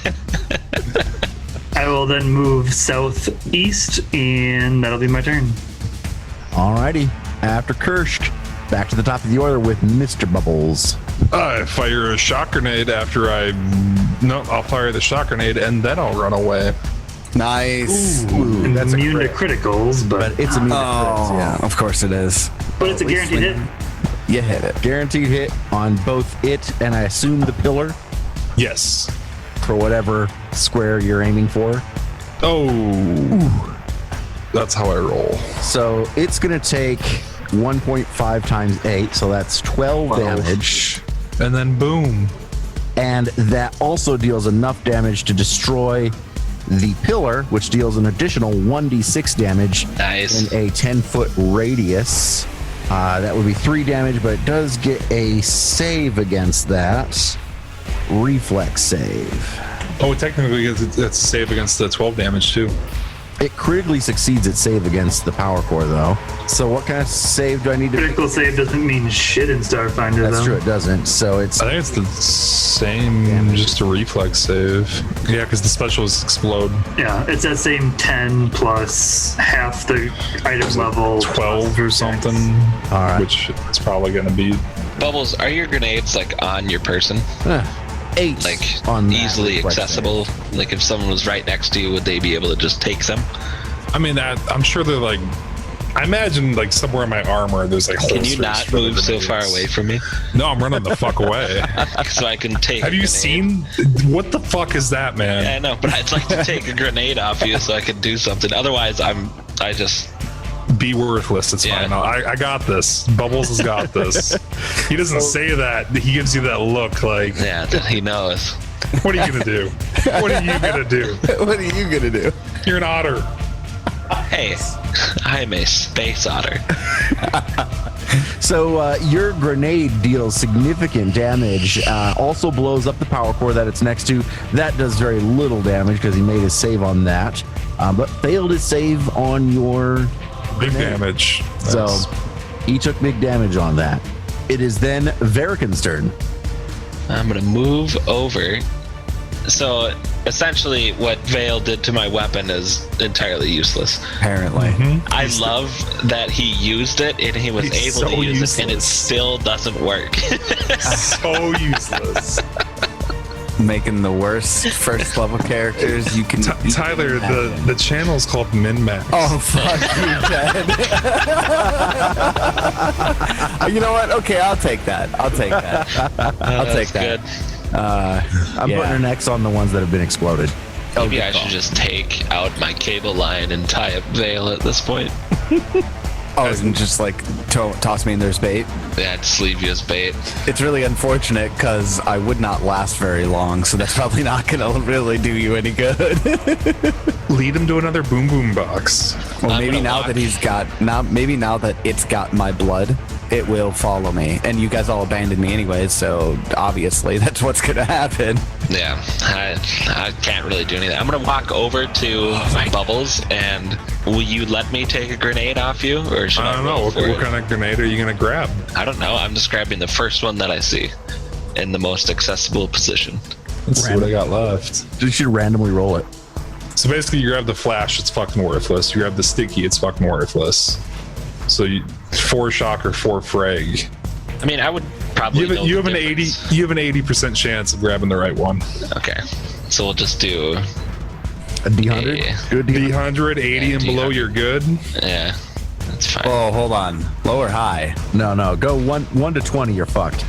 Speaker 2: I will then move southeast, and that'll be my turn.
Speaker 6: Alrighty. After Kirsch, back to the top of the order with Mr. Bubbles.
Speaker 4: I fire a shock grenade after I'll fire the shock grenade and then I'll run away.
Speaker 3: Nice.
Speaker 6: Ooh, that's a
Speaker 2: Immune to
Speaker 6: crit.
Speaker 2: criticals, but
Speaker 6: But it's immune to crits,
Speaker 3: Oh,
Speaker 6: yeah.
Speaker 3: of course it is.
Speaker 2: it's a guaranteed hit.
Speaker 3: You hit it.
Speaker 6: Guaranteed hit on both it and I assume the pillar
Speaker 4: Yes.
Speaker 6: for whatever square you're aiming for.
Speaker 4: Oh. That's how I roll.
Speaker 6: So it's going to take 1.5 times 8, so that's 12 damage.
Speaker 4: And then boom.
Speaker 6: And that also deals enough damage to destroy the pillar, which deals an additional 1d6 damage
Speaker 5: Nice.
Speaker 6: in a 10-foot radius. That would be 3 damage, but it does get a save against that. Reflex save.
Speaker 4: Oh, technically, it's a save against the 12 damage, too.
Speaker 6: It critically succeeds its save against the power core, though. So what kind of save do I need to...
Speaker 2: Critical save doesn't mean shit in Starfinder,
Speaker 6: That's
Speaker 2: though.
Speaker 6: true, it doesn't. So it's...
Speaker 4: I think it's the same, just a reflex save. Yeah, because the specials explode.
Speaker 2: Yeah, it's that same 10 plus half the item level.
Speaker 4: 12 or something.
Speaker 6: All right.
Speaker 4: Which it's probably going to be.
Speaker 5: Bubbles, are your grenades like on your person?
Speaker 6: 8
Speaker 5: Like
Speaker 6: on that
Speaker 5: easily
Speaker 6: reflex save.
Speaker 5: accessible? Like if someone was right next to you, would they be able to just take them?
Speaker 4: I mean, I'm sure they're like. I imagine like somewhere in my armor, there's like.
Speaker 5: Can you
Speaker 4: holsters
Speaker 5: not
Speaker 4: for the
Speaker 5: move so
Speaker 4: grenades.
Speaker 5: far away from me?
Speaker 4: No, I'm running the fuck away.
Speaker 5: So I can take.
Speaker 4: Have
Speaker 5: a
Speaker 4: you
Speaker 5: grenade.
Speaker 4: seen? What the fuck is that, man?
Speaker 5: Yeah, I know, but I'd like to take a grenade off you so I can do something. Otherwise, I just
Speaker 4: Be worthless. It's
Speaker 5: Yeah.
Speaker 4: fine. I got this. Bubbles has got this. He doesn't say that. He gives you that look like,
Speaker 5: Yeah, that he knows.
Speaker 4: what are you going to do? What are you going to do?
Speaker 3: What are you gonna do?
Speaker 4: You're an otter.
Speaker 5: Hey, I'm a space otter.
Speaker 6: So your grenade deals significant damage, also blows up the power core that it's next to. That does very little damage because he made his save on that, but failed his save on your
Speaker 4: Big
Speaker 6: grenade.
Speaker 4: damage.
Speaker 6: So
Speaker 4: Nice.
Speaker 6: he took big damage on that. It is then Verikan's turn.
Speaker 5: I'm gonna move over. So essentially, what Vale did to my weapon is entirely useless.
Speaker 3: Apparently.
Speaker 5: I love that he used it and he was
Speaker 4: He's
Speaker 5: able
Speaker 4: so
Speaker 5: to use it, and it
Speaker 4: useless.
Speaker 5: still doesn't work.
Speaker 4: So useless.
Speaker 3: Making the worst first level characters you can.
Speaker 4: Tyler, the channel's called MNmaxed.
Speaker 3: Oh fuck you, Ted. You know what? Okay, I'll take that. I'll take that. I'll take that.
Speaker 5: Good.
Speaker 6: I'm putting an X on the ones that have been exploded.
Speaker 5: Maybe
Speaker 3: good
Speaker 5: I
Speaker 3: call.
Speaker 5: should just take out my cable line and tie up Vale at this point.
Speaker 3: Oh, and just like toss me in their bait.
Speaker 5: Yeah, just leave you as bait.
Speaker 3: It's really unfortunate because I would not last very long, so that's probably not gonna really do you any good.
Speaker 4: Lead him to another boom boom box.
Speaker 3: Well,
Speaker 5: I'm
Speaker 3: maybe
Speaker 5: gonna
Speaker 3: now
Speaker 5: walk.
Speaker 3: that maybe now that it's got my blood, it will follow me. And you guys all abandoned me anyways, so obviously that's what's gonna happen.
Speaker 5: Yeah, I can't really do anything. I'm gonna walk over to Bubbles, and will you let me take a grenade off you, or should I,
Speaker 4: I don't know.
Speaker 5: roll
Speaker 4: What
Speaker 5: for it?
Speaker 4: kind of grenade are you going to grab?
Speaker 5: I don't know. I'm just grabbing the first one that I see in the most accessible position.
Speaker 4: Let's see what I got left.
Speaker 6: You should randomly roll it.
Speaker 4: So basically, you grab the flash, it's fucking worthless. You grab the sticky, it's fucking worthless. So 4 shock or 4 frag.
Speaker 5: I mean, I would probably. know
Speaker 4: You have
Speaker 5: the
Speaker 4: an 80.
Speaker 5: difference.
Speaker 4: You have an 80% chance of grabbing the right one.
Speaker 5: Okay, so we'll just do.
Speaker 6: A D100?
Speaker 5: Yeah.
Speaker 6: Do a D100.
Speaker 4: D100, 80
Speaker 5: Yeah,
Speaker 4: and below,
Speaker 5: D100.
Speaker 4: you're good.
Speaker 5: Yeah, that's fine.
Speaker 3: Oh, hold on. Low or high?
Speaker 6: No. Go 1 to 20, you're fucked.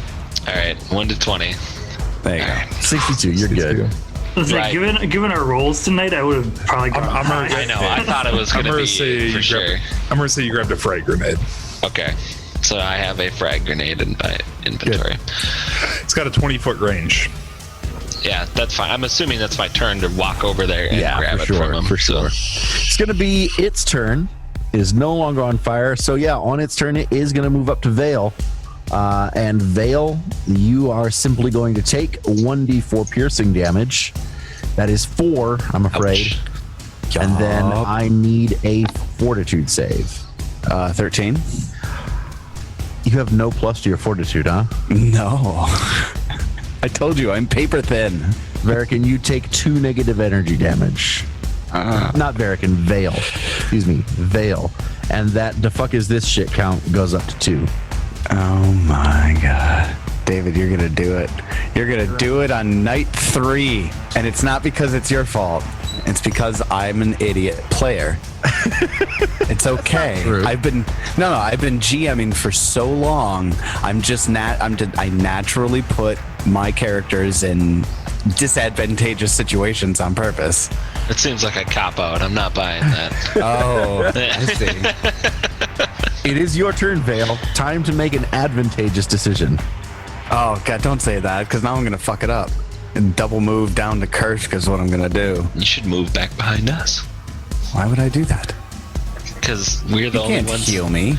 Speaker 5: All right, 1 to 20.
Speaker 3: There you go.
Speaker 6: 62, you're good.
Speaker 2: I was
Speaker 5: Right.
Speaker 2: like, given our rolls tonight, I would have probably gone
Speaker 4: I'm
Speaker 2: high.
Speaker 5: I know. I thought it was
Speaker 4: I'm
Speaker 5: gonna
Speaker 4: gonna
Speaker 5: be
Speaker 4: say
Speaker 5: for
Speaker 4: you
Speaker 5: sure.
Speaker 4: I'm gonna say you grabbed a frag grenade.
Speaker 5: Okay, so I have a frag grenade in my inventory.
Speaker 4: It's got a 20-foot range.
Speaker 5: Yeah, that's fine. I'm assuming that's my turn to walk over there and grab
Speaker 6: for
Speaker 5: it
Speaker 6: sure,
Speaker 5: from him.
Speaker 6: for sure. It's going to be its turn. It is no longer on fire. So, yeah, on its turn, it is going to move up to Vale. And Vale, you are simply going to take 1d4 piercing damage. That is 4, I'm afraid.
Speaker 5: Ouch.
Speaker 6: And then I need a fortitude save.
Speaker 3: 13.
Speaker 6: You have no plus to your fortitude, huh?
Speaker 3: No. I told you I'm paper thin.
Speaker 6: Verikan, you take 2 negative energy damage. Not Verikan, Vale. Excuse me, Vale. And that the fuck is this shit count goes up to 2.
Speaker 3: Oh my god. David, you're gonna do it. You're gonna do it on night 3. And it's not because it's your fault. It's because I'm an idiot player. It's okay. I've been GMing for so long. I naturally put my characters in disadvantageous situations on purpose.
Speaker 5: It seems like a cop out. I'm not buying that.
Speaker 3: Oh, I see.
Speaker 6: It is your turn, Vale. Time to make an advantageous decision.
Speaker 3: Oh god, don't say that, because now I'm gonna fuck it up and double move down to Kursk is what I'm gonna do.
Speaker 5: You should move back behind us
Speaker 3: Why would I do that?
Speaker 5: because we're the
Speaker 3: You
Speaker 5: only
Speaker 3: can't
Speaker 5: ones.
Speaker 3: heal me.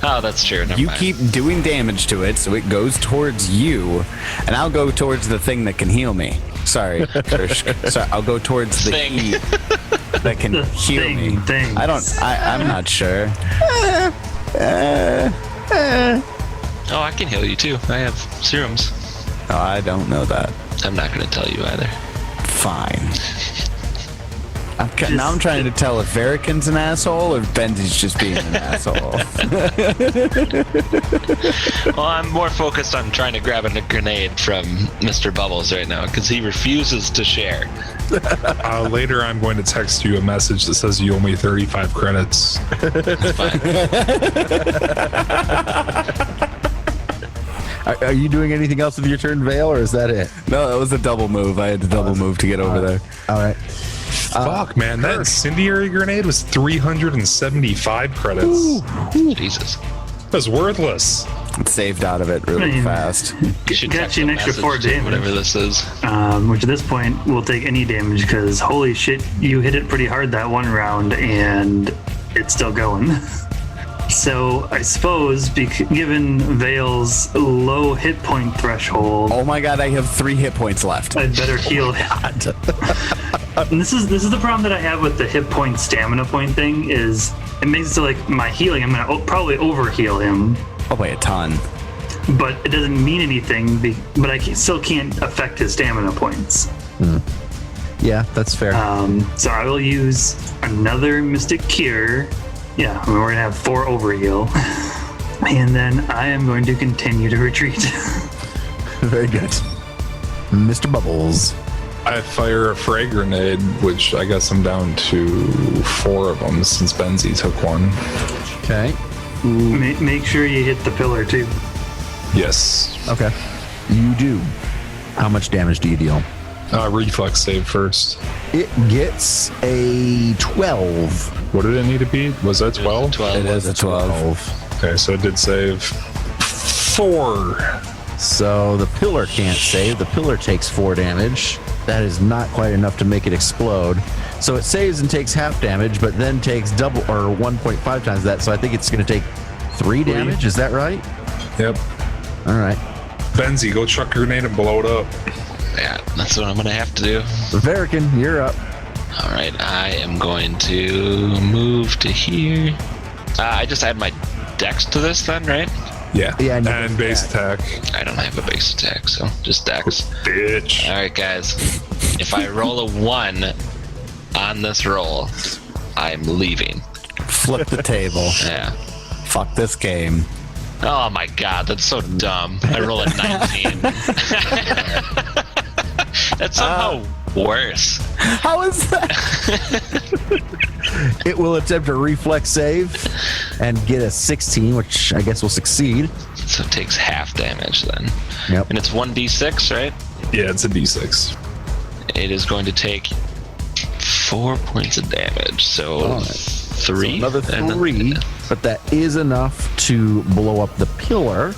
Speaker 5: Oh, that's true. Never
Speaker 3: You
Speaker 5: mind.
Speaker 3: keep doing damage to it, so it goes towards you, and I'll go towards the thing that can heal me. Sorry, Kursk. Sorry, I'll go towards the
Speaker 5: Thing.
Speaker 3: heat that can
Speaker 2: The
Speaker 3: heal me.
Speaker 2: thing.
Speaker 3: I'm not sure.
Speaker 5: Oh, I can heal you too. I have serums.
Speaker 3: Oh, I don't know that.
Speaker 5: I'm not going to tell you either.
Speaker 3: Fine. Now I'm trying to tell if Verikan's an asshole or if Benji's just being an asshole.
Speaker 5: Well, I'm more focused on trying to grab a grenade from Mr. Bubbles right now because he refuses to share.
Speaker 4: Later, I'm going to text you a message that says you owe me 35 credits.
Speaker 5: It's fine.
Speaker 6: Are you doing anything else with your turn, Vale, or is that it?
Speaker 3: No, that was a double move. I had to double move to get over there.
Speaker 6: All right.
Speaker 4: Fuck, man. That incendiary grenade was 375 credits.
Speaker 5: Jesus.
Speaker 4: That's worthless.
Speaker 3: It saved out of it really fast.
Speaker 5: You should
Speaker 2: Got
Speaker 5: text
Speaker 2: you an
Speaker 5: a
Speaker 2: extra
Speaker 5: message
Speaker 2: 4
Speaker 5: to
Speaker 2: damage.
Speaker 5: whatever this is.
Speaker 2: Which at this point will take any damage because holy shit, you hit it pretty hard that one round and it's still going. So I suppose, given Vale's low hit point threshold,
Speaker 3: Oh my god, I have 3 hit points left.
Speaker 2: I'd better heal. And this is the problem that I have with the hit point stamina point thing is it makes it so like my healing, I'm gonna probably over heal him,
Speaker 3: Oh, by a ton.
Speaker 2: but it doesn't mean anything. But I still can't affect his stamina points.
Speaker 6: Yeah, that's fair.
Speaker 2: So I will use another Mystic Cure. Yeah, I mean, we're gonna have 4 overheal, and then I am going to continue to retreat.
Speaker 6: Very good. Mr. Bubbles.
Speaker 4: I fire a frag grenade, which I guess I'm down to 4 of them since Benzie took one.
Speaker 6: Okay.
Speaker 2: Make sure you hit the pillar too.
Speaker 4: Yes.
Speaker 6: Okay. You do. How much damage do you deal?
Speaker 4: Reflex save first.
Speaker 6: It gets a 12.
Speaker 4: What did it need to be? Was that 12?
Speaker 5: 12.
Speaker 3: It is a 12.
Speaker 4: Okay, so it did save 4.
Speaker 6: So the pillar can't save. The pillar takes 4 damage. That is not quite enough to make it explode. So it saves and takes half damage, but then takes double or 1.5 times that. So I think it's going to take 3 damage. Is that right?
Speaker 4: Yep.
Speaker 6: All right.
Speaker 4: Benzie, go chuck a grenade and blow it up.
Speaker 5: Yeah, that's what I'm going to have to do.
Speaker 6: Verican, you're up.
Speaker 5: All right, I am going to move to here. I just add my dex to this then, right?
Speaker 4: Yeah.
Speaker 6: Yeah,
Speaker 4: and base attack.
Speaker 5: I don't have a base attack, so just dex.
Speaker 4: Bitch.
Speaker 5: All right, guys. If I roll a 1 on this roll, I'm leaving.
Speaker 3: Flip the table.
Speaker 5: Yeah.
Speaker 3: Fuck this game.
Speaker 5: Oh my god, that's so dumb. I roll a 19. That's somehow worse.
Speaker 6: How is that? It will attempt a reflex save and get a 16, which I guess will succeed.
Speaker 5: So it takes half damage then.
Speaker 6: Yep.
Speaker 5: And it's 1d6, right?
Speaker 4: Yeah, it's a d6.
Speaker 5: It is going to take 4 points of damage. So 3.
Speaker 6: Another
Speaker 5: and then-
Speaker 6: 3, but that is enough to blow up the pillar.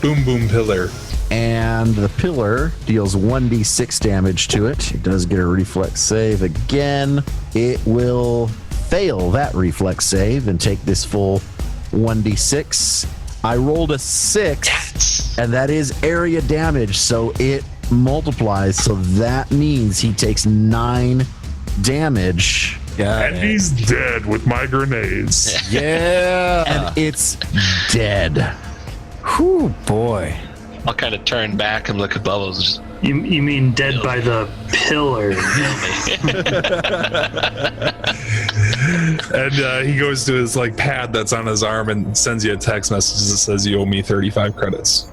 Speaker 4: Boom, boom, pillar.
Speaker 6: And the pillar deals 1d6 damage to it. It does get a reflex save again. It will fail that reflex save and take this full 1d6. I rolled a 6, and that is area damage, so it multiplies. So that means he takes 9 damage.
Speaker 3: Yeah.
Speaker 4: And he's dead with my grenades.
Speaker 3: Yeah.
Speaker 6: And it's dead.
Speaker 3: Whew, boy.
Speaker 5: I'll kind of turn back and look at Bubbles and just
Speaker 2: You mean dead by the pillar?
Speaker 4: And he goes to his like pad that's on his arm and sends you a text message that says you owe me 35 credits.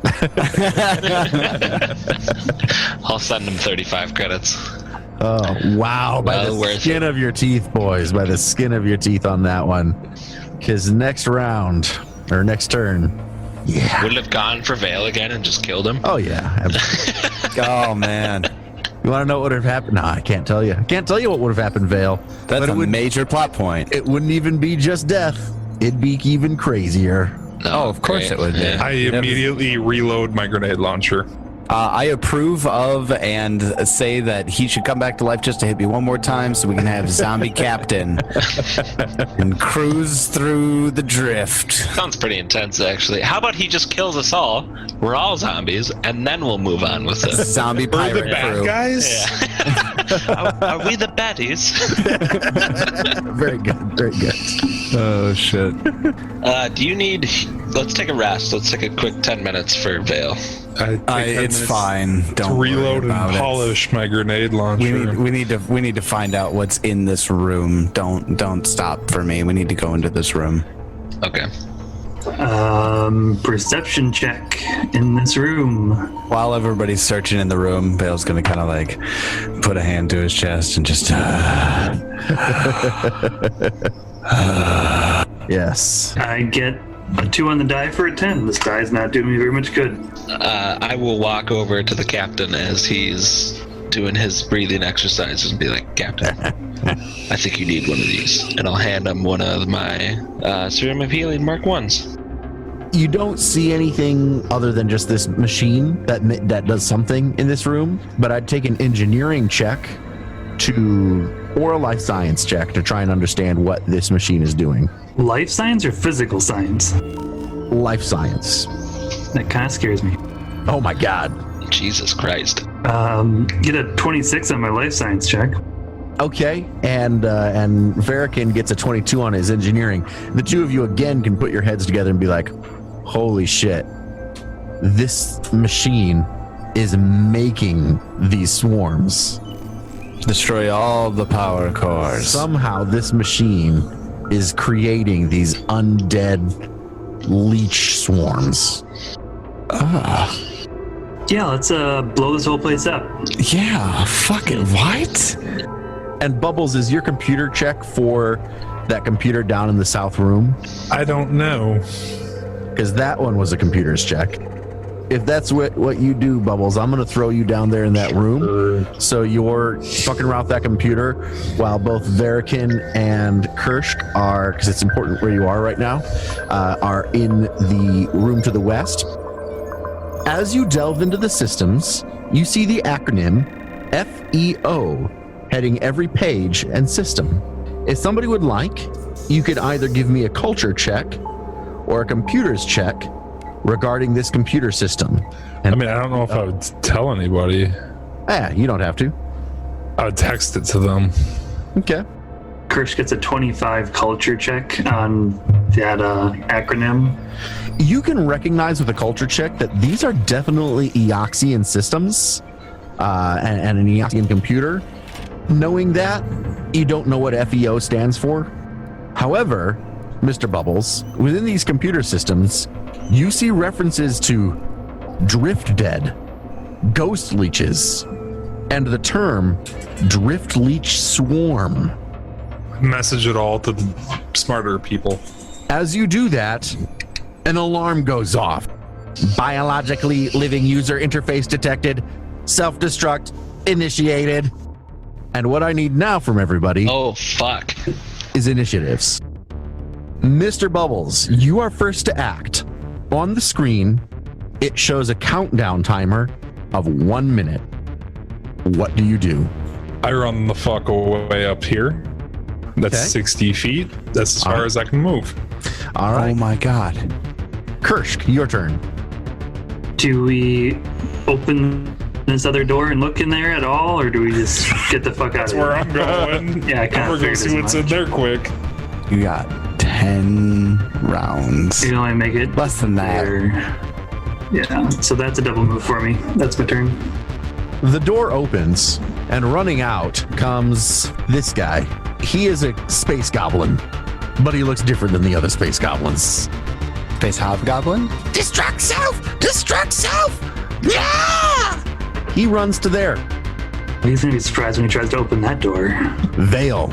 Speaker 5: I'll send him 35 credits.
Speaker 6: Oh, wow. By
Speaker 5: Well
Speaker 6: the
Speaker 5: worth
Speaker 6: skin
Speaker 5: it.
Speaker 6: of your teeth, boys. By the skin of your teeth on that one. Because next round, or next turn, yeah.
Speaker 5: Would it have gone for Vale again and just killed him?
Speaker 6: Oh, yeah.
Speaker 3: Oh, man.
Speaker 6: You want to know what would have happened? No, I can't tell you. I can't tell you what would have happened, Vale.
Speaker 3: That's
Speaker 6: But
Speaker 3: a
Speaker 6: it would,
Speaker 3: major plot point.
Speaker 6: it wouldn't even be just death. It'd be even crazier.
Speaker 3: Oh, of course it would be.
Speaker 5: Yeah.
Speaker 4: I immediately reload my grenade launcher.
Speaker 3: I approve of and say that he should come back to life just to hit me one more time so we can have Zombie Captain and cruise through the drift.
Speaker 5: Sounds pretty intense, actually. How about he just kills us all? We're all zombies, and then we'll move on with this.
Speaker 3: Zombie
Speaker 4: We're
Speaker 3: pirate
Speaker 4: the bad
Speaker 3: crew.
Speaker 4: guys?
Speaker 5: Are we the baddies?
Speaker 6: Very good. Very good.
Speaker 3: Oh, shit.
Speaker 5: Do you need... Let's take a rest. Let's take a quick 10 minutes for Vale.
Speaker 4: I take 10
Speaker 3: It's
Speaker 4: minutes
Speaker 3: fine.
Speaker 4: to
Speaker 3: Don't
Speaker 4: reload
Speaker 3: worry about
Speaker 4: and
Speaker 3: it.
Speaker 4: polish my grenade launcher.
Speaker 3: We need to find out what's in this room. Don't stop for me. We need to go into this room.
Speaker 5: Okay.
Speaker 2: Perception check in this room.
Speaker 3: While everybody's searching in the room, Bale's gonna kind of like put a hand to his chest and just.
Speaker 6: Yes.
Speaker 2: I get a 2 on the die for a 10. This die is not doing me very much good.
Speaker 5: I will walk over to the captain as he's doing his breathing exercises and be like, Captain, I think you need one of these. And I'll hand him one of my Serum of Healing Mark 1s.
Speaker 6: You don't see anything other than just this machine that does something in this room, but I'd take an engineering check or a life science check to try and understand what this machine is doing.
Speaker 2: Life science or physical science?
Speaker 6: Life science.
Speaker 2: That kind of scares me.
Speaker 6: Oh my God.
Speaker 5: Jesus Christ.
Speaker 2: Get a 26 on my life science check.
Speaker 6: Okay, and Verican gets a 22 on his engineering. The two of you again can put your heads together and be like, holy shit, this machine is making these swarms.
Speaker 3: Destroy all the power cores.
Speaker 6: Somehow this machine is creating these undead leech swarms.
Speaker 2: Yeah, let's blow this whole place up.
Speaker 3: Yeah, fuck it. What?
Speaker 6: And Bubbles, is your computer check for that computer down in the south room?
Speaker 4: I don't know.
Speaker 6: Because that one was a computer's check. If that's what you do, Bubbles, I'm going to throw you down there in that room. So you're fucking around with that computer while both Verikin and Kirsch are, because it's important where you are right now, are in the room to the west. As you delve into the systems, you see the acronym FEO heading every page and system. If somebody would like, you could either give me a culture check or a computer's check regarding this computer system. And
Speaker 4: I mean, I don't know if I would tell anybody.
Speaker 6: you don't have to.
Speaker 4: I would text it to them.
Speaker 6: Okay.
Speaker 2: Kirsch gets a 25 culture check on that acronym.
Speaker 6: You can recognize with a culture check that these are definitely Eoxian systems and an Eoxian computer. Knowing that, you don't know what FEO stands for. However, Mr. Bubbles, within these computer systems, you see references to drift dead, ghost leeches, and the term drift leech swarm.
Speaker 4: Message it all to the smarter people.
Speaker 6: As you do that, an alarm goes off. Biologically living user interface detected. Self-destruct initiated. And what I need now from everybody
Speaker 5: Oh, fuck.
Speaker 6: is initiatives. Mr. Bubbles, you are first to act. On the screen, it shows a countdown timer of 1 minute. What do you do?
Speaker 4: I run the fuck away up here. That's
Speaker 6: Okay.
Speaker 4: 60 feet. That's as far as I can move.
Speaker 6: All right.
Speaker 3: Oh my God.
Speaker 6: Kirsch, your turn.
Speaker 2: Do we open this other door and look in there at all, or do we just get the fuck out
Speaker 4: That's
Speaker 2: of
Speaker 4: where
Speaker 2: here?
Speaker 4: I'm going.
Speaker 2: Yeah, I kinda
Speaker 4: We're going
Speaker 2: figured
Speaker 4: to see
Speaker 2: as
Speaker 4: what's in
Speaker 2: much.
Speaker 4: there quick.
Speaker 3: You got 10 rounds.
Speaker 2: You can only make it
Speaker 3: Less than that.
Speaker 2: there. Yeah, so that's a double move for me. That's my turn.
Speaker 6: The door opens, and running out comes this guy. He is a space goblin, but he looks different than the other space goblins.
Speaker 3: Space Hobgoblin?
Speaker 6: Destruct self! Destruct self! Yeah! He runs to there.
Speaker 2: He's gonna be surprised when he tries to open that door.
Speaker 6: Vale.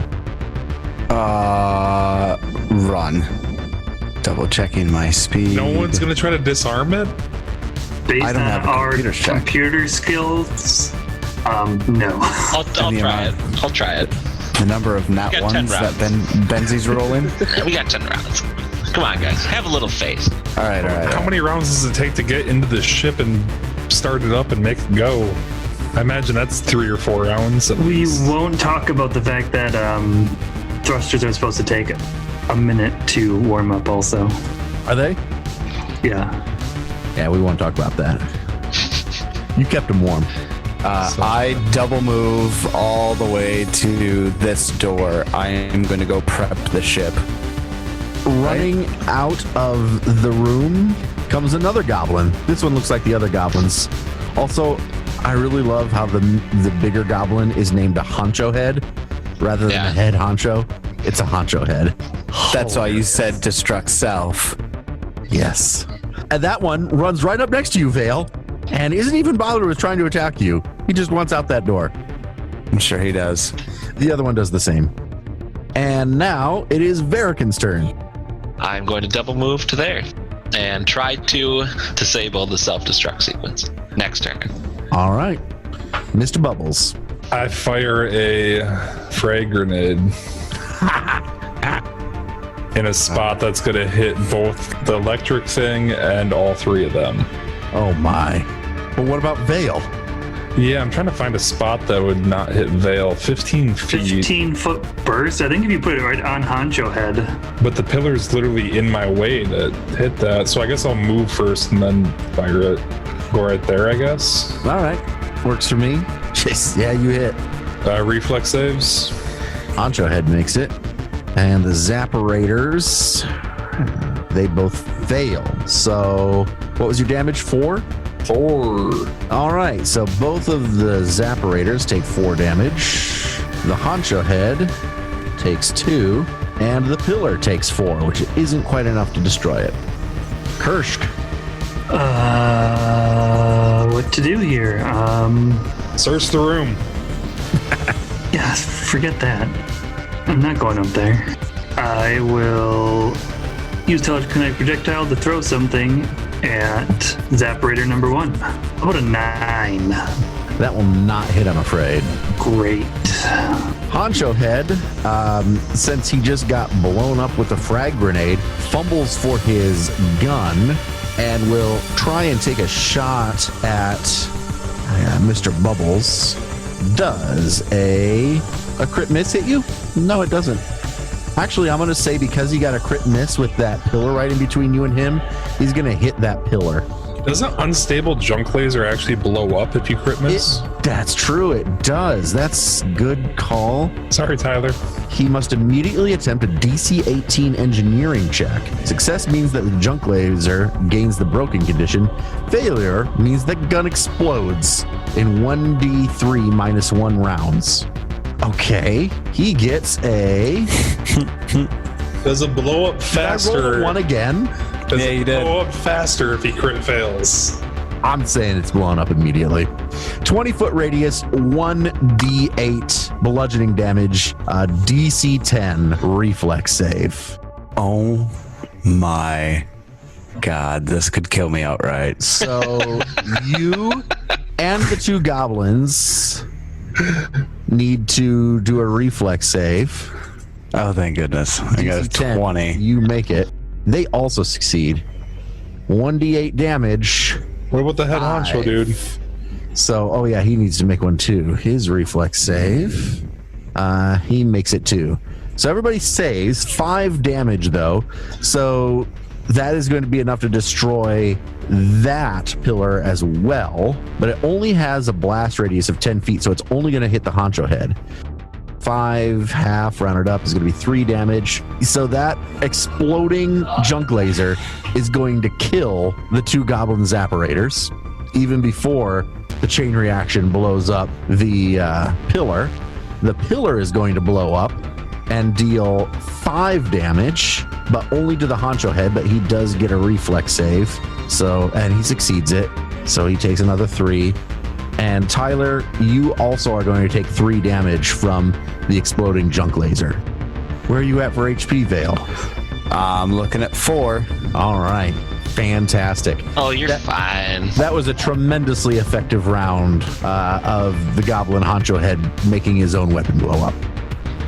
Speaker 3: Run. Double checking my speed.
Speaker 4: No one's going to try to disarm it?
Speaker 2: Based
Speaker 3: I don't
Speaker 2: on
Speaker 3: have a
Speaker 2: our
Speaker 3: computer check.
Speaker 2: computer skills, no.
Speaker 5: I'll
Speaker 3: Any
Speaker 5: try it.
Speaker 3: amount.
Speaker 5: I'll try it.
Speaker 3: The number of nat
Speaker 5: Got 10
Speaker 3: ones that
Speaker 5: rounds.
Speaker 3: Benzi's rolling.
Speaker 5: We got 10 rounds. Come on, guys. Have a little faith.
Speaker 3: All right.
Speaker 4: How many rounds does it take to get into the ship and start it up and make it go? I imagine that's 3 or 4 rounds. At
Speaker 2: We
Speaker 4: least.
Speaker 2: won't talk about the fact that thrusters are supposed to take a minute to warm up also.
Speaker 6: Are they?
Speaker 2: Yeah.
Speaker 6: Yeah, we won't talk about that. You kept him warm.
Speaker 3: I double move all the way to this door. I am going to go prep the ship.
Speaker 6: Running out of the room comes another goblin. This one looks like the other goblins. Also, I really love how the bigger goblin is named a honcho head rather than a head honcho. It's a honcho head.
Speaker 3: That's why you said destruct self.
Speaker 6: Yes. And that one runs right up next to you, Vale, and isn't even bothered with trying to attack you. He just wants out that door.
Speaker 3: I'm sure he does.
Speaker 6: The other one does the same. And now it is Verikin's turn.
Speaker 5: I'm going to double move to there and try to disable the self-destruct sequence. Next turn.
Speaker 6: All right. Mr. Bubbles.
Speaker 4: I fire a frag grenade in a spot that's going to hit both the electric thing and all three of them.
Speaker 6: Oh my. But what about Vale?
Speaker 4: Yeah, I'm trying to find a spot that would not hit Vale. 15 feet.
Speaker 2: 15-foot burst. I think if you put it right on Honcho Head.
Speaker 4: But the pillar's literally in my way to hit that. So I guess I'll move first and then fire it. Go right there, I guess.
Speaker 6: All right. Works for me. Jeez, yeah, you hit.
Speaker 4: Reflex saves.
Speaker 6: Honcho Head makes it. And the Zapparators, they both fail. So what was your damage? 4?
Speaker 4: 4.
Speaker 6: All right, so both of the Zapparators take 4 damage. The Honcho Head takes 2, and the Pillar takes 4, which isn't quite enough to destroy it. Kirsch.
Speaker 2: What to do here?
Speaker 4: Search the room.
Speaker 2: Yeah, forget that. I'm not going up there. I will use telekinetic projectile to throw something at Zapparator number 1. How about a 9?
Speaker 6: That will not hit, I'm afraid.
Speaker 2: Great.
Speaker 6: Honcho Head, since he just got blown up with a frag grenade, fumbles for his gun and will try and take a shot at Mr. Bubbles. Does a crit miss hit you? No, it doesn't. Actually, I'm going to say because he got a crit miss with that pillar right in between you and him, he's going to hit that pillar.
Speaker 4: Doesn't unstable junk laser actually blow up if you crit miss?
Speaker 6: That's true, it does. That's good call.
Speaker 4: Sorry, Tyler.
Speaker 6: He must immediately attempt a DC 18 engineering check. Success means that the junk laser gains the broken condition. Failure means that gun explodes in 1d3 minus 1 rounds. Okay, he gets a...
Speaker 4: Does it blow up faster?
Speaker 6: Did I roll 1 again?
Speaker 4: Does
Speaker 3: Yeah,
Speaker 4: it
Speaker 3: you did.
Speaker 4: blow up faster if he crit fails?
Speaker 6: I'm saying it's blown up immediately. 20-foot radius, 1d8 bludgeoning damage, DC 10 reflex save.
Speaker 3: Oh my God, this could kill me outright.
Speaker 6: So you and the 2 goblins need to do a reflex save.
Speaker 3: Oh, thank goodness. I got a
Speaker 6: DC 10,
Speaker 3: 20.
Speaker 6: You make it. They also succeed. 1d8 damage.
Speaker 4: What about the head honcho, dude?
Speaker 6: So, oh yeah, he needs to make one too. His reflex save. He makes it too. So everybody saves 5 damage though. So that is going to be enough to destroy that pillar as well. But it only has a blast radius of 10 feet, so it's only going to hit the honcho head. 5 half rounded up is going to be 3 damage. So that exploding junk laser is going to kill the 2 goblin zapparators even before the chain reaction blows up the pillar. The pillar is going to blow up and deal 5 damage, but only to the honcho head, but he does get a reflex save. So, and he succeeds it. So he takes another 3. And Tyler, you also are going to take 3 damage from the exploding junk laser. Where are you at for HP, Vale?
Speaker 3: I'm looking at 4.
Speaker 6: All right. Fantastic.
Speaker 5: Oh, you're fine.
Speaker 6: That was a tremendously effective round of the goblin honcho head making his own weapon blow up.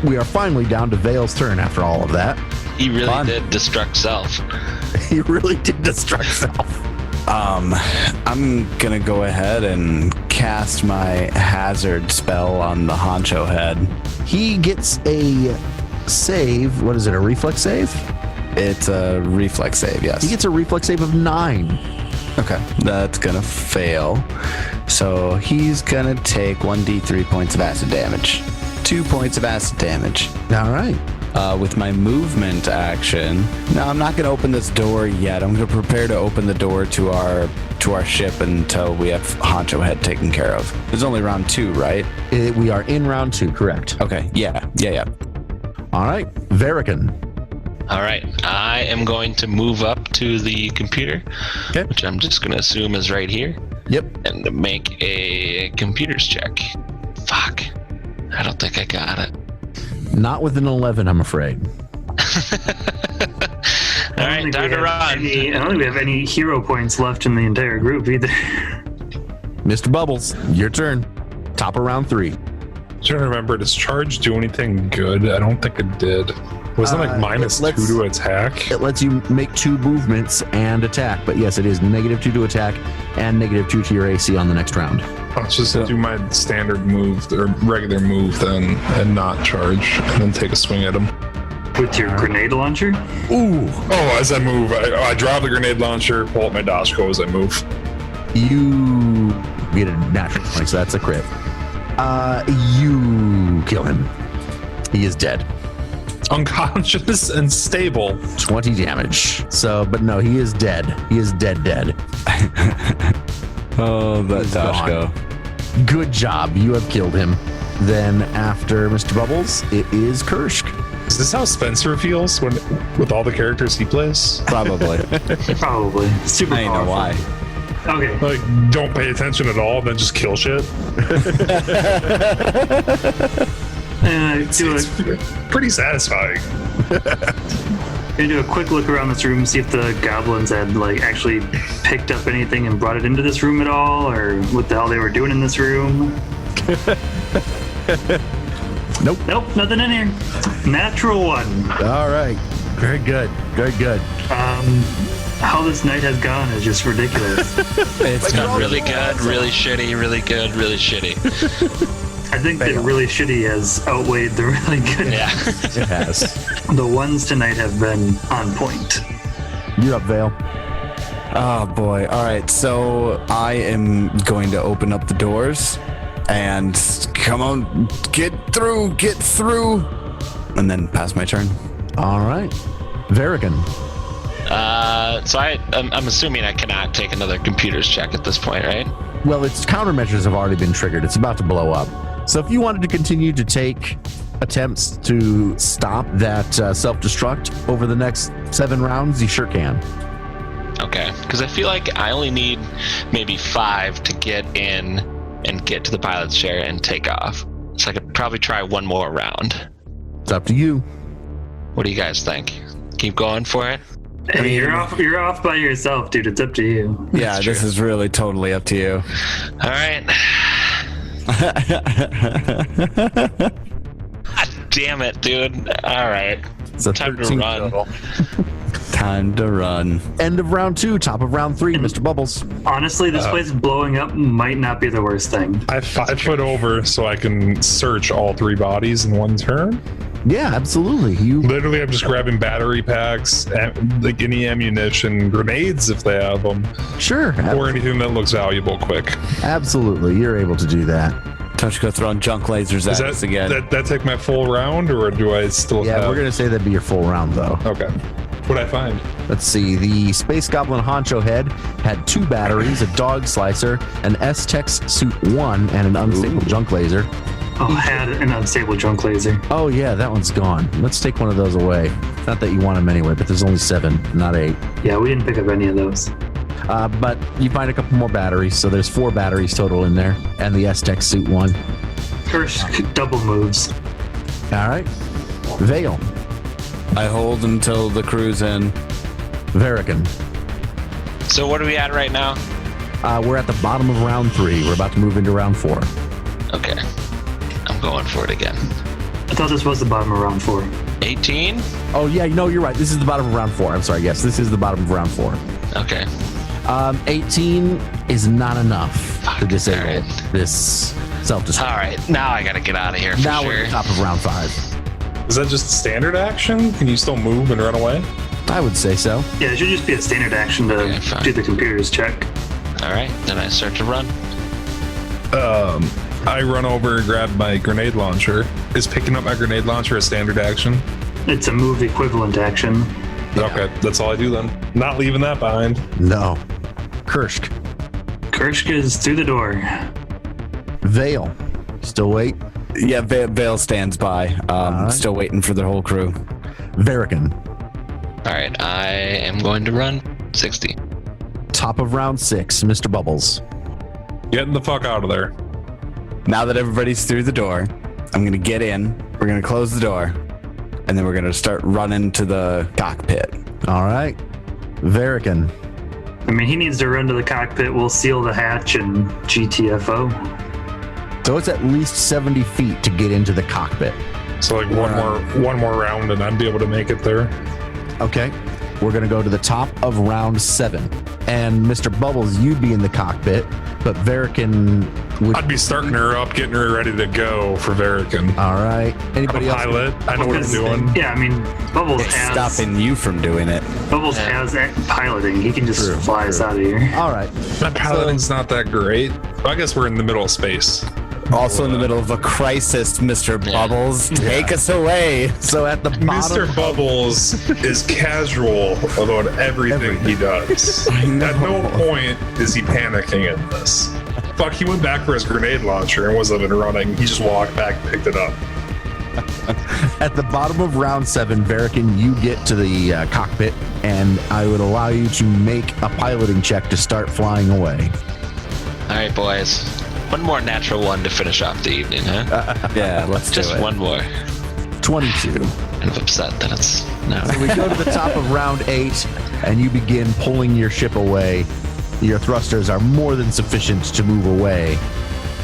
Speaker 6: We are finally down to Vale's turn after all of that.
Speaker 5: He really
Speaker 6: Fun.
Speaker 5: did destruct self.
Speaker 6: He really did destruct self.
Speaker 3: I'm gonna go ahead and cast my hazard spell on the honcho head.
Speaker 6: He gets a save. What is it, a reflex save?
Speaker 3: It's a reflex save, yes.
Speaker 6: He gets a reflex save of 9.
Speaker 3: Okay, that's gonna fail. So he's gonna take 1d3 points of acid damage. 2 points of acid damage.
Speaker 6: All right.
Speaker 3: With my movement action. No, I'm not gonna open this door yet. I'm gonna prepare to open the door to our ship until we have honcho head taken care of. There's only round 2, right?
Speaker 6: We are in round 2, correct.
Speaker 3: Okay, yeah.
Speaker 6: All right. Verican.
Speaker 5: All right, I am going to move up to the computer,
Speaker 6: Okay.
Speaker 5: which I'm just going to assume is right here,
Speaker 6: Yep.
Speaker 5: and make a computers check. Fuck. I don't think I got it.
Speaker 6: Not with an 11, I'm afraid.
Speaker 5: All right, time to run.
Speaker 2: I don't think we have any hero points left in the entire group either.
Speaker 6: Mr. Bubbles, your turn. Top of round 3.
Speaker 4: Trying to remember, does charge do anything good? I don't think it did. Wasn't it like minus
Speaker 6: it lets-
Speaker 4: 2 to attack?
Speaker 6: It lets you make 2 movements and attack, but yes, it is -2 to attack and -2 to your AC on the next round.
Speaker 4: I'll just do my standard move or regular move then, and not charge, and then take a swing at him.
Speaker 2: With your grenade launcher?
Speaker 6: Ooh,
Speaker 4: Oh, as I move, I drop the grenade launcher, pull up my dashko as I move.
Speaker 6: you get a natural 20, so that's a crit. You kill him. He is dead.
Speaker 4: Unconscious and stable.
Speaker 6: 20 damage. So, but no, he is dead. He is dead.
Speaker 3: Oh, that
Speaker 6: He's
Speaker 3: Dashko.
Speaker 6: Good job. You have killed him. Then after Mr. Bubbles, it is Kursk.
Speaker 4: Is this how Spencer feels when with all the characters he plays?
Speaker 3: Probably.
Speaker 2: Probably. Super
Speaker 3: I know
Speaker 2: powerful.
Speaker 3: why.
Speaker 2: Okay.
Speaker 4: Like, don't pay attention at all, then just kill shit.
Speaker 2: Do
Speaker 4: It's pretty satisfying.
Speaker 2: Gonna do a quick look around this room, see if the goblins had like actually picked up anything and brought it into this room at all, or what the hell they were doing in this room.
Speaker 6: Nope.
Speaker 2: Nope, nothing in here. Natural 1.
Speaker 6: All right. Very good. Very good.
Speaker 2: How this night has gone is just ridiculous.
Speaker 3: It's
Speaker 5: Got really good, really shitty, really good, really shitty.
Speaker 2: I think that really shitty has outweighed the really good.
Speaker 5: Yeah.
Speaker 6: It has.
Speaker 2: The ones tonight have been on point.
Speaker 6: You're up, Vale.
Speaker 3: Oh boy. All right. So I am going to open up the doors and come on, get through, and then pass my turn.
Speaker 6: All right. Verican.
Speaker 5: So I'm assuming I cannot take another computer's check at this point, right?
Speaker 6: Well, its countermeasures have already been triggered. It's about to blow up. So if you wanted to continue to take attempts to stop that self-destruct over the next 7 rounds, you sure can.
Speaker 5: Okay, because I feel like I only need maybe 5 to get in and get to the pilot's chair and take off. So I could probably try one more round.
Speaker 6: It's up to you.
Speaker 5: What do you guys think? Keep going for it?
Speaker 2: Hey, you're off by yourself, dude. It's up to you.
Speaker 3: Yeah,
Speaker 5: true.
Speaker 3: this is really totally up to you.
Speaker 5: All right. God damn it, dude. All right.
Speaker 6: It's a
Speaker 5: Time to
Speaker 6: 13
Speaker 5: run.
Speaker 6: total.
Speaker 3: Time to run.
Speaker 6: End of round 2, top of round 3, Mr. Bubbles.
Speaker 2: Honestly, this place blowing up might not be the worst thing.
Speaker 4: I have 5 foot over so I can search all 3 bodies in one turn.
Speaker 6: Yeah, absolutely. You
Speaker 4: Literally, I'm just grabbing battery packs, like any ammunition, grenades if they have them,
Speaker 6: sure,
Speaker 4: or anything that looks valuable quick.
Speaker 6: absolutely. You're able to do that.
Speaker 3: Touchko throwing junk lasers at us again.
Speaker 4: That take my full round, or do I still
Speaker 6: Yeah,
Speaker 4: have?
Speaker 6: we're gonna say that'd be your full round though.
Speaker 4: Okay. What'd I find?
Speaker 6: Let's see. The Space Goblin Honcho head had 2 batteries, a dog slicer, an S-Tex Suit 1, and an unstable junk laser.
Speaker 2: Oh, had an unstable junk laser.
Speaker 6: Oh yeah, that one's gone. Let's take one of those away. Not that you want them anyway, but there's only 7, not 8.
Speaker 2: Yeah, we didn't pick up any of those.
Speaker 6: But you find a couple more batteries, so there's 4 batteries total in there, and the S-Tex Suit 1.
Speaker 2: First, double moves.
Speaker 6: All right. Vale.
Speaker 3: I hold until the crew's in.
Speaker 6: Verican.
Speaker 5: So what are we at right now?
Speaker 6: We're at the bottom of round 3. We're about to move into round 4.
Speaker 5: Okay. I'm going for it again.
Speaker 2: I thought this was the bottom of round 4.
Speaker 5: 18?
Speaker 6: Oh yeah, no, you're right. This is the bottom of round 4. I'm sorry. Yes, this is the bottom of round 4.
Speaker 5: Okay.
Speaker 6: 18 is not enough to disable
Speaker 5: alright.
Speaker 6: this self-destruct.
Speaker 5: All right. Now I got to get out of here for
Speaker 6: Now we're
Speaker 5: sure.
Speaker 6: at the top of round 5.
Speaker 4: Is that just standard action? Can you still move and run away?
Speaker 6: I would say so.
Speaker 2: Yeah, it should just be a standard action to
Speaker 5: Okay, fine.
Speaker 2: do the computer's check.
Speaker 5: All right. Then I start to run.
Speaker 4: I run over and grab my grenade launcher. Is picking up my grenade launcher a standard action?
Speaker 2: It's a move equivalent action.
Speaker 4: Okay, that's all I do then. Not leaving that behind.
Speaker 6: No. Kursk.
Speaker 2: Kursk is through the door.
Speaker 6: Vale. Still wait.
Speaker 3: Yeah, Vale stands by.
Speaker 6: Alright.
Speaker 3: Still waiting for the whole crew.
Speaker 6: Verican.
Speaker 5: All right. I am going to run 60.
Speaker 6: Top of round 6, Mr. Bubbles.
Speaker 4: Getting the fuck out of there.
Speaker 3: Now that everybody's through the door, I'm going to get in. We're going to close the door. And then we're going to start running to the cockpit.
Speaker 6: All right. Verican.
Speaker 2: I mean, he needs to run to the cockpit. We'll seal the hatch and GTFO.
Speaker 6: So it's at least 70 feet to get into the cockpit.
Speaker 4: So like one more round, and I'd be able to make it there.
Speaker 6: Okay. We're going to go to the top of round 7. And Mr. Bubbles, you'd be in the cockpit, but Verican would...
Speaker 4: I'd be starting her up, getting her ready to go for Verican.
Speaker 6: All right. Anybody else?
Speaker 4: Pilot. I know what I'm doing.
Speaker 2: Yeah, I mean, Bubbles
Speaker 3: It's
Speaker 2: has
Speaker 3: stopping you from doing it.
Speaker 2: Bubbles has that piloting. He can just fly us out of here.
Speaker 6: All right.
Speaker 4: My piloting's not that great. I guess we're in the middle of space.
Speaker 3: Also in the middle of a crisis, Mr. Bubbles. Take us away.
Speaker 6: So at the bottom...
Speaker 4: Mr. Bubbles is casual about everything he does. At no point is he panicking in this. Fuck, he went back for his grenade launcher and wasn't even running. He just walked back and picked it up.
Speaker 6: At the bottom of round 7, Verican, you get to the cockpit, and I would allow you to make a piloting check to start flying away.
Speaker 5: All right, boys. One more natural one to finish off the evening, huh?
Speaker 3: Yeah, let's
Speaker 5: Just
Speaker 3: do it.
Speaker 5: one more.
Speaker 6: 22.
Speaker 5: Kind of upset that it's no.
Speaker 6: So we go to the top of round 8, and you begin pulling your ship away. Your thrusters are more than sufficient to move away.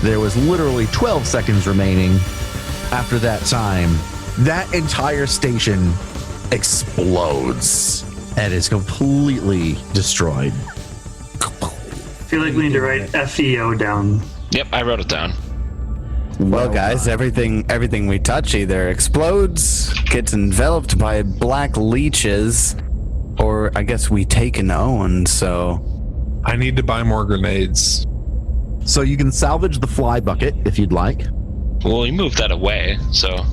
Speaker 6: There was literally 12 seconds remaining. After that time, that entire station explodes and is completely destroyed.
Speaker 2: I feel like we need to write FEO down.
Speaker 5: Yep, I wrote it down.
Speaker 3: Well, guys, everything we touch either explodes, gets enveloped by black leeches, or I guess we take an own, so...
Speaker 4: I need to buy more grenades.
Speaker 6: So you can salvage the fly bucket if you'd like.
Speaker 5: Well, you moved that away, so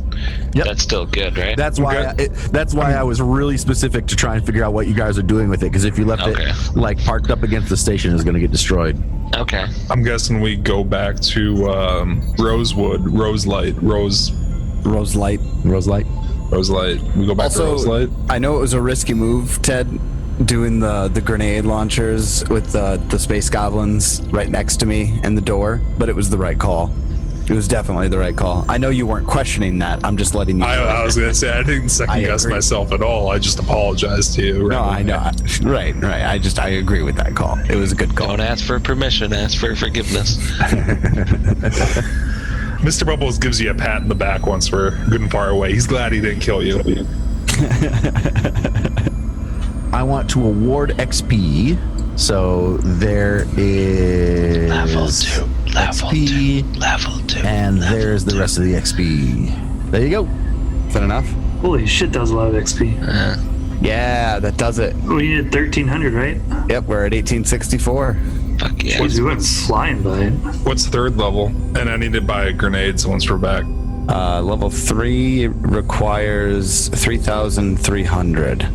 Speaker 5: that's still good, right?
Speaker 6: That's why. That's why I was really specific to try and figure out what you guys are doing with it. Because if you left it like parked up against the station, it's going to get destroyed.
Speaker 5: Okay.
Speaker 4: I'm guessing we go back to Roselight. We go back to Roselight.
Speaker 3: I know it was a risky move, Ted, doing the grenade launchers with the space goblins right next to me and the door, but it was the right call. It was definitely the right call. I know you weren't questioning that. I'm just letting you know.
Speaker 4: I was going to say, I didn't second guess myself at all. I just apologized to you.
Speaker 3: No, I know. Right. I agree with that call. It was a good call.
Speaker 5: Don't ask for permission, ask for forgiveness.
Speaker 4: Mr. Bubbles gives you a pat in the back once we're good and far away. He's glad he didn't kill you.
Speaker 6: I want to award XP. So there is
Speaker 5: Level 2.
Speaker 6: And there's the rest of the XP. There you go.
Speaker 3: Is that enough?
Speaker 2: Holy shit, that was a lot of XP.
Speaker 3: Yeah, that does it.
Speaker 2: We needed 1300, right?
Speaker 3: Yep, we're at 1864.
Speaker 5: Fuck yeah.
Speaker 2: Jeez, we went flying by it.
Speaker 4: What's third level? And I need to buy grenades once we're back.
Speaker 3: Level 3 requires 3,300.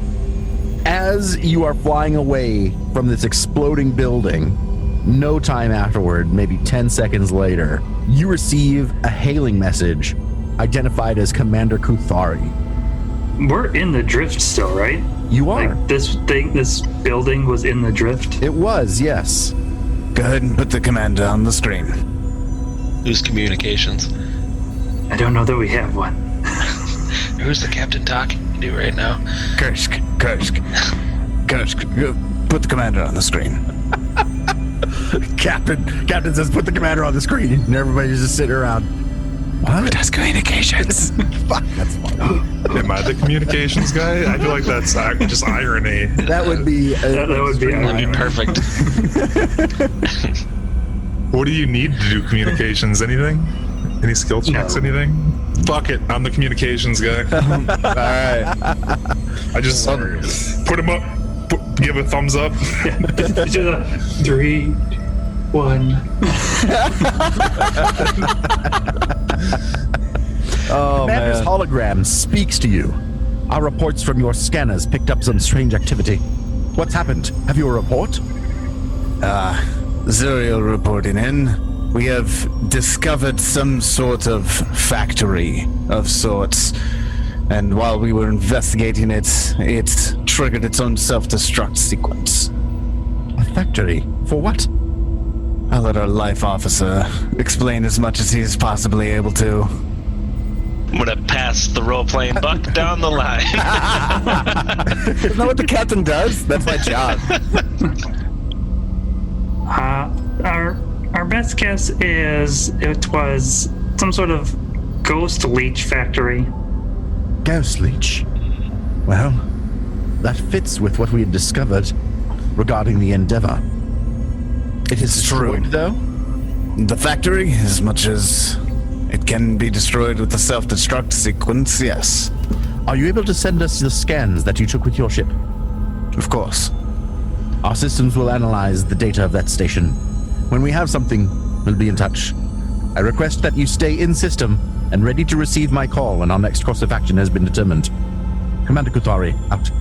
Speaker 6: As you are flying away from this exploding building, no time afterward, maybe 10 seconds later, you receive a hailing message identified as Commander Kuthari.
Speaker 2: We're in the drift still, right?
Speaker 6: You are.
Speaker 2: Like this building was in the drift?
Speaker 6: It was, yes.
Speaker 3: Go ahead and put the commander on the screen.
Speaker 5: Who's communications?
Speaker 2: I don't know that we have one.
Speaker 5: Who's the captain talking to right now?
Speaker 3: Kursk, put the commander on the screen.
Speaker 6: Captain says, put the commander on the screen. And everybody's just sitting around.
Speaker 3: What? Who does communications?
Speaker 6: Fuck, that's funny.
Speaker 4: Am I the communications guy? I feel like that's just irony.
Speaker 6: That would be...
Speaker 2: That would be
Speaker 5: Perfect.
Speaker 4: What do you need to do communications? Anything? Any skill checks?
Speaker 2: No.
Speaker 4: Anything? Fuck it. I'm the communications guy.
Speaker 3: All right.
Speaker 4: I just put him up. Give a thumbs up.
Speaker 2: 3, 1.
Speaker 3: Oh,
Speaker 6: Commander's
Speaker 3: man.
Speaker 6: hologram speaks to you. Our reports from your scanners picked up some strange activity. What's happened? Have you a report?
Speaker 3: Szuriel reporting in. We have discovered some sort of factory of sorts. And while we were investigating it, it triggered its own self-destruct sequence.
Speaker 6: A factory? For what?
Speaker 3: I'll let our life officer explain as much as he's possibly able to.
Speaker 5: I'm gonna pass the role-playing buck down the line.
Speaker 3: Isn't that what the captain does? That's my job.
Speaker 2: Our best guess is it was some sort of ghost leech factory.
Speaker 6: Ghost leech. Well, that fits with what we had discovered regarding the Endeavor. It is destroyed, though.
Speaker 3: The factory, as much as it can be destroyed with the self-destruct sequence, yes.
Speaker 6: Are you able to send us the scans that you took with your ship?
Speaker 3: Of course.
Speaker 6: Our systems will analyze the data of that station. When we have something, we'll be in touch. I request that you stay in system and ready to receive my call when our next course of action has been determined. Commander Kuthari, out.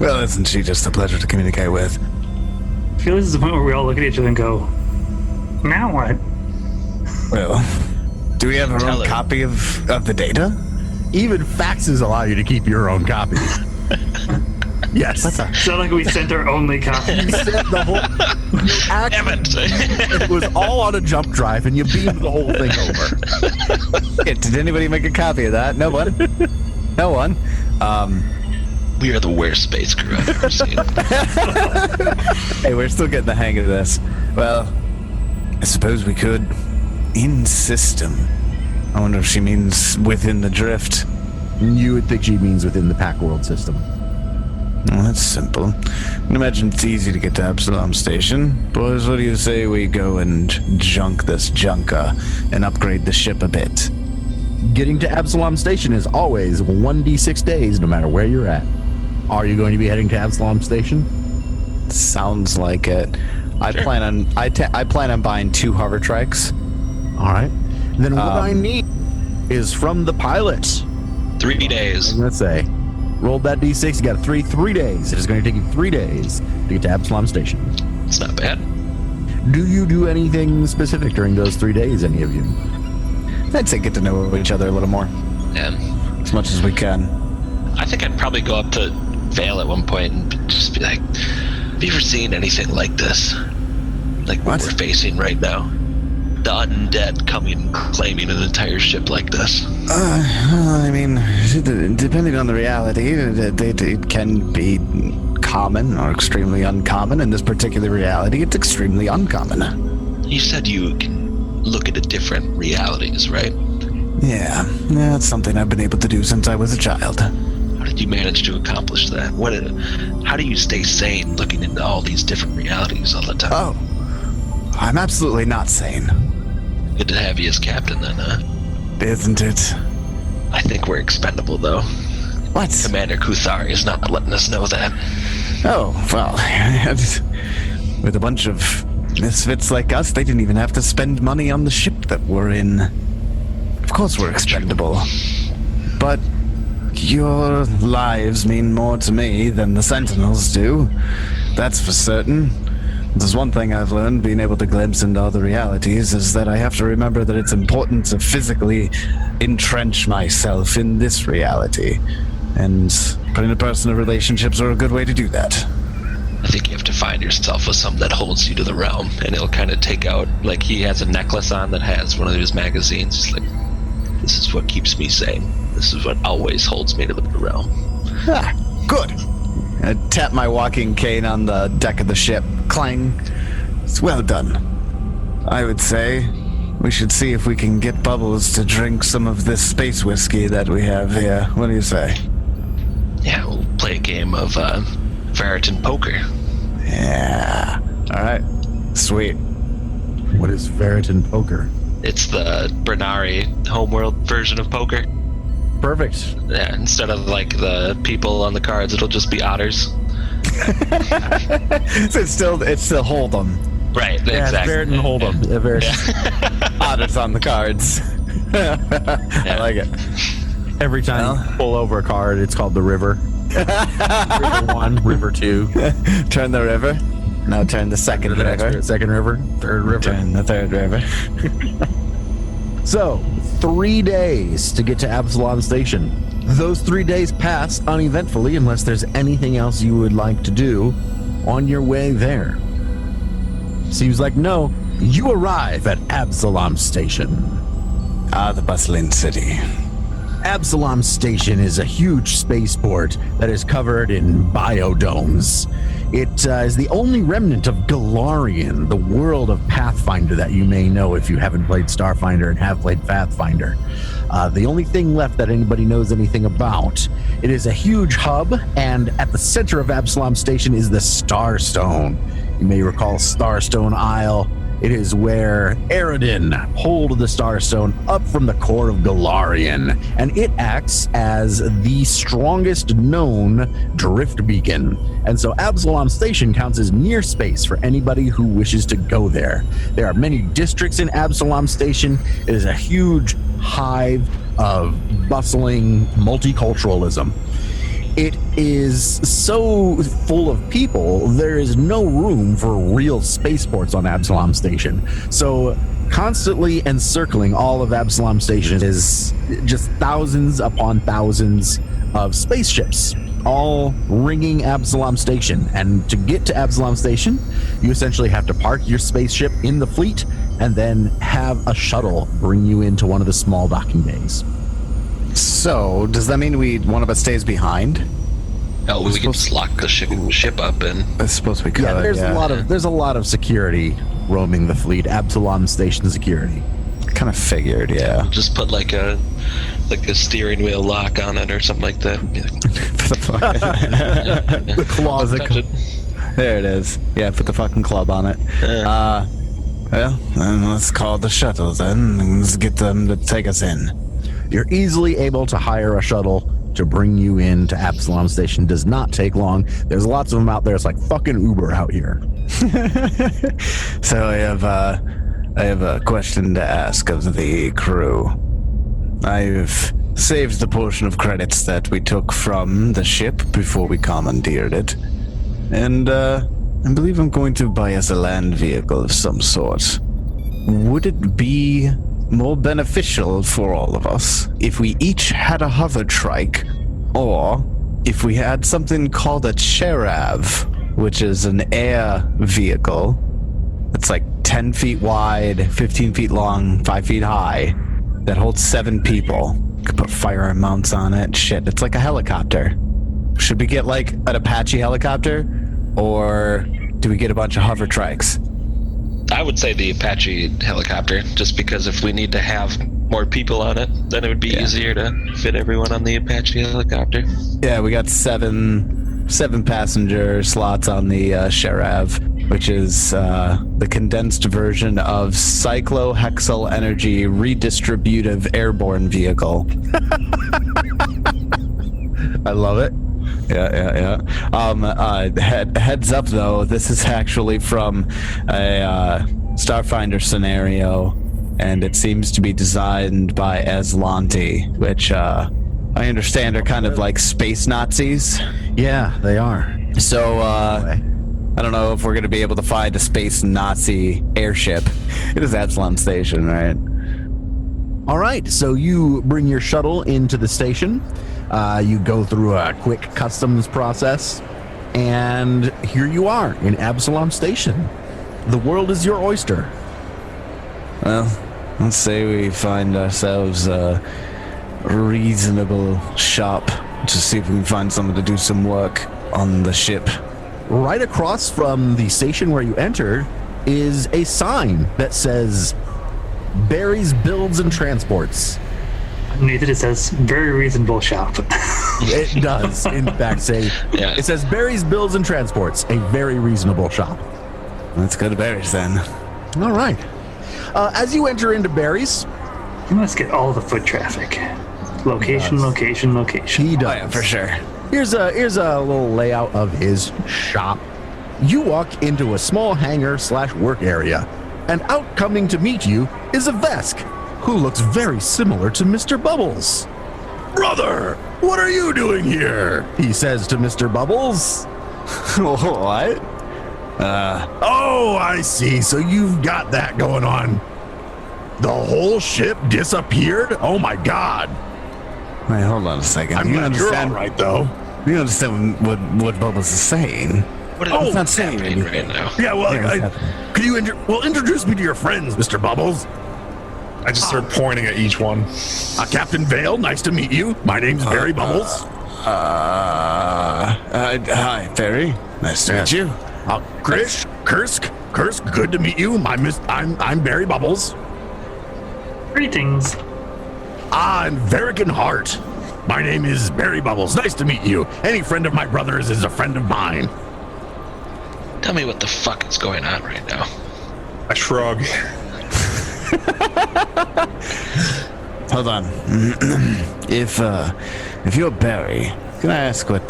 Speaker 3: Well, isn't she just a pleasure to communicate with?
Speaker 2: I feel this is the point where we all look at each other and go, now what?
Speaker 3: Well, do we have our
Speaker 5: Tell
Speaker 3: own
Speaker 5: her.
Speaker 3: copy of the data?
Speaker 6: Even faxes allow you to keep your own copy. Yes.
Speaker 2: It's not like we sent our only copy.
Speaker 6: The whole,
Speaker 5: Damn it!
Speaker 6: it was all on a jump drive, and you beamed the whole thing over.
Speaker 3: Yeah, did anybody make a copy of that? No one? No one?
Speaker 5: We are the worst space crew I've ever seen.
Speaker 3: Hey, we're still getting the hang of this. Well, I suppose we could. In system. I wonder if she means within the drift.
Speaker 6: You would think she means within the Pack World system.
Speaker 3: Well, that's simple. I can imagine it's easy to get to Absalom Station. Boys, what do you say we go and junk this junker and upgrade the ship a bit?
Speaker 6: Getting to Absalom Station is always 1d6 days, no matter where you're at. Are you going to be heading to Absalom Station?
Speaker 3: Sounds like it. I plan on buying 2 hover trikes.
Speaker 6: All right. Then what I need is from the pilot.
Speaker 5: 3 days.
Speaker 6: I'm going to say, rolled that d6, you got 3 days. It is going to take you 3 days to get to Absalom Station.
Speaker 5: It's not bad.
Speaker 6: Do you do anything specific during those 3 days, any of you?
Speaker 3: I'd say get to know each other a little more,
Speaker 5: And
Speaker 3: as much as we can.
Speaker 5: I think I'd probably go up to Vale at one point and just be like, have you ever seen anything like this? Like what we're facing right now? The undead coming and claiming an entire ship like this.
Speaker 3: I mean, depending on the reality, it can be common or extremely uncommon. In this particular reality, it's extremely uncommon.
Speaker 5: You said you can look into different realities, right?
Speaker 3: Yeah, that's something I've been able to do since I was a child.
Speaker 5: How did you manage to accomplish that? How do you stay sane looking into all these different realities all the time?
Speaker 3: Oh, I'm absolutely not sane.
Speaker 5: Good to have you as captain then, huh?
Speaker 3: Isn't it?
Speaker 5: I think we're expendable, though.
Speaker 3: What?
Speaker 5: Commander Kuthari is not letting us know that.
Speaker 3: Oh, well, with a bunch of misfits like us, they didn't even have to spend money on the ship that we're in. Of course we're expendable. But your lives mean more to me than the Sentinels do. That's for certain. There's one thing I've learned being able to glimpse into other realities is that I have to remember that it's important to physically entrench myself in this reality. And interpersonal relationships are a good way to do that.
Speaker 5: I think you have to find yourself with something that holds you to the realm, and it'll kind of take out, like he has a necklace on that has one of those magazines. It's like, this is what keeps me sane. This is what always holds me to the realm.
Speaker 3: Ah, good. I tap my walking cane on the deck of the ship. Clang. It's well done. I would say we should see if we can get Bubbles to drink some of this space whiskey that we have here. What do you say?
Speaker 5: Yeah, we'll play a game of Veritan poker.
Speaker 3: Yeah. All right. Sweet.
Speaker 6: What is Veritan Poker?
Speaker 5: It's the Bernari homeworld version of poker.
Speaker 6: Perfect.
Speaker 5: Yeah, instead of like the people on the cards, it'll just be otters.
Speaker 3: So it's still Hold'em.
Speaker 5: Right,
Speaker 6: Yeah,
Speaker 5: exactly.
Speaker 6: Veritan Hold'em.
Speaker 3: Otters on the cards. I like it.
Speaker 6: Every time you pull over a card, it's called the river. River 1, River 2.
Speaker 3: Turn the river. No, turn the second river.
Speaker 6: Second river, third river.
Speaker 3: Turn the third river.
Speaker 6: So, 3 days to get to Absalom Station. Those 3 days pass uneventfully unless there's anything else you would like to do on your way there. Seems like no. You arrive at Absalom Station.
Speaker 3: Ah, the bustling city.
Speaker 6: Absalom Station is a huge spaceport that is covered in biodomes. It is the only remnant of Galarian, the world of Pathfinder that you may know if you haven't played Starfinder and have played Pathfinder. The only thing left that anybody knows anything about. It is a huge hub, and at the center of Absalom Station is the Starstone. You may recall Starstone Isle. It is where Aridin pulled the Starstone up from the core of Galarian, and it acts as the strongest known drift beacon. And so Absalom Station counts as near space for anybody who wishes to go there. There are many districts in Absalom Station. It is a huge hive of bustling multiculturalism. It is so full of people, there is no room for real spaceports on Absalom Station. So constantly encircling all of Absalom Station is just thousands upon thousands of spaceships, all ringing Absalom Station. And to get to Absalom Station, you essentially have to park your spaceship in the fleet and then have a shuttle bring you into one of the small docking bays.
Speaker 3: So, does that mean one of us stays behind?
Speaker 5: Oh, we can just lock the ship up and...
Speaker 3: I suppose we could.
Speaker 6: Yeah, there's a lot of security roaming the fleet. Absalom Station security.
Speaker 3: Kind of figured, yeah.
Speaker 5: Just put like a steering wheel lock on it or something like that.
Speaker 6: The claws.
Speaker 3: There it is. Yeah, put the fucking club on it. Well, then let's call the shuttle then. And let's get them to take us in.
Speaker 6: You're easily able to hire a shuttle to bring you into Absalom Station. Does not take long. There's lots of them out there. It's like fucking Uber out here.
Speaker 3: So I have a question to ask of the crew. I've saved the portion of credits that we took from the ship before we commandeered it, and I believe I'm going to buy us a land vehicle of some sort. Would it be more beneficial for all of us if we each had a hover trike, or if we had something called a Cherav, which is an air vehicle that's like 10 feet wide, 15 feet long, 5 feet high, that holds 7 people? Could put firearm mounts on it. Shit, it's like a helicopter. Should we get like an Apache helicopter, or do we get a bunch of hover trikes?
Speaker 5: I would say the Apache helicopter, just because if we need to have more people on it, then it would be easier to fit everyone on the Apache helicopter.
Speaker 3: Yeah, we got seven passenger slots on the Cherav, which is the condensed version of cyclohexyl energy redistributive airborne vehicle.
Speaker 6: I love it.
Speaker 3: Yeah. Heads up, though, this is actually from a Starfinder scenario, and it seems to be designed by Aslanti, which I understand are kind of like space Nazis.
Speaker 6: Yeah, they are.
Speaker 3: So, I don't know if we're going to be able to find a space Nazi airship. It is Absalom Station, right?
Speaker 6: All right, so you bring your shuttle into the station. You go through a quick customs process, and here you are in Absalom Station. The world is your oyster.
Speaker 3: Well, let's say we find ourselves a reasonable shop to see if we can find someone to do some work on the ship.
Speaker 6: Right across from the station where you enter is a sign that says Barry's Builds and Transports.
Speaker 2: Underneath it says very reasonable shop.
Speaker 6: It does, in fact, say it says Barry's Builds and Transports, a very reasonable shop.
Speaker 3: Let's go to Barry's then.
Speaker 6: All right. As you enter into Barry's,
Speaker 2: You must get all the foot traffic. Location.
Speaker 6: he does.
Speaker 3: Oh, yeah, for sure.
Speaker 6: Here's a little layout of his shop. You walk into a small hangar/work area, and out coming to meet you is a Vesk, who looks very similar to Mr. Bubbles. Brother, what are you doing here? He says to Mr. Bubbles.
Speaker 3: What?
Speaker 6: Oh, I see. So you've got that going on. The whole ship disappeared? Oh my God.
Speaker 3: Wait, hold on a second.
Speaker 6: I'm glad you're all right, though.
Speaker 3: You understand what Bubbles is saying?
Speaker 5: What is
Speaker 3: It's not saying
Speaker 5: happening
Speaker 3: anything.
Speaker 5: right now?
Speaker 6: Yeah, well,
Speaker 3: Yeah,
Speaker 6: could you introduce me to your friends, Mr. Bubbles?
Speaker 4: I just start pointing at each one.
Speaker 6: Captain Vale, nice to meet you. My name's Barry Bubbles.
Speaker 3: Hi, Barry. Nice to meet you.
Speaker 1: Kursk, good to meet you. I'm Barry Bubbles.
Speaker 2: Greetings.
Speaker 1: I'm Verican Hart. My name is Barry Bubbles. Nice to meet you. Any friend of my brother's is a friend of mine.
Speaker 5: Tell me what the fuck is going on right now.
Speaker 4: I shrug.
Speaker 3: Hold on. If you're Barry, can I ask what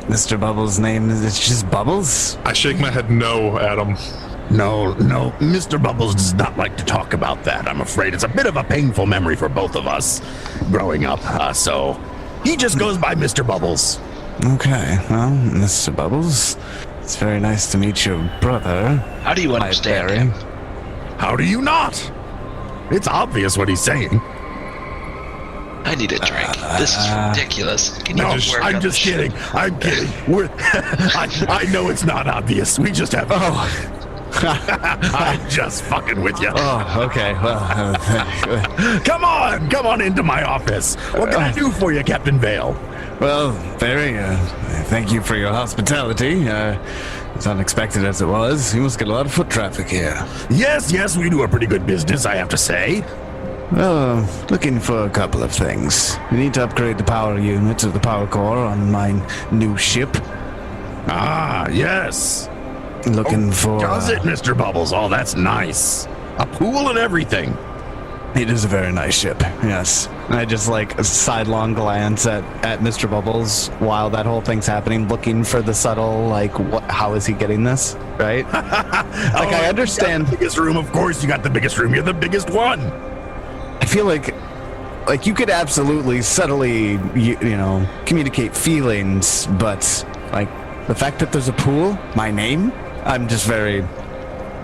Speaker 3: Mr. Bubbles' name is? It's just Bubbles?
Speaker 4: I shake my head no, Adam.
Speaker 1: No, Mr. Bubbles does not like to talk about that, I'm afraid. It's a bit of a painful memory for both of us growing up, so he just goes by Mr. Bubbles.
Speaker 3: Okay, well, Mr. Bubbles, it's very nice to meet your brother.
Speaker 5: How do you understand
Speaker 3: Barry.
Speaker 5: him?
Speaker 1: How do you not? It's obvious what he's saying.
Speaker 5: I need a drink. This is ridiculous. Can you
Speaker 1: No,
Speaker 5: work
Speaker 1: I'm
Speaker 5: on
Speaker 1: just
Speaker 5: the shit?
Speaker 1: kidding. I'm kidding. I know it's not obvious. We just have. I'm just fucking with you.
Speaker 3: Oh, okay, well,
Speaker 1: Come on into my office. What can I do for you, Captain Vale?
Speaker 3: well, Barry, thank you for your hospitality. As unexpected as it was, you must get a lot of foot traffic here.
Speaker 1: Yes, we do a pretty good business, I have to say.
Speaker 3: Well, looking for a couple of things. We need to upgrade the power unit of the power core on my new ship.
Speaker 1: Ah, yes.
Speaker 3: Looking for...
Speaker 1: Does it, Mr. Bubbles? Oh, that's nice. A pool and everything.
Speaker 3: It is a very nice ship, yes. And I just like a sidelong glance at Mr. Bubbles while that whole thing's happening, looking for the subtle, like, how is he getting this, right? I understand.
Speaker 1: You got the biggest room, of course. You got the biggest room. You're the biggest one.
Speaker 3: I feel like you could absolutely subtly, you know, communicate feelings, but like the fact that there's a pool, my name, I'm just Barry,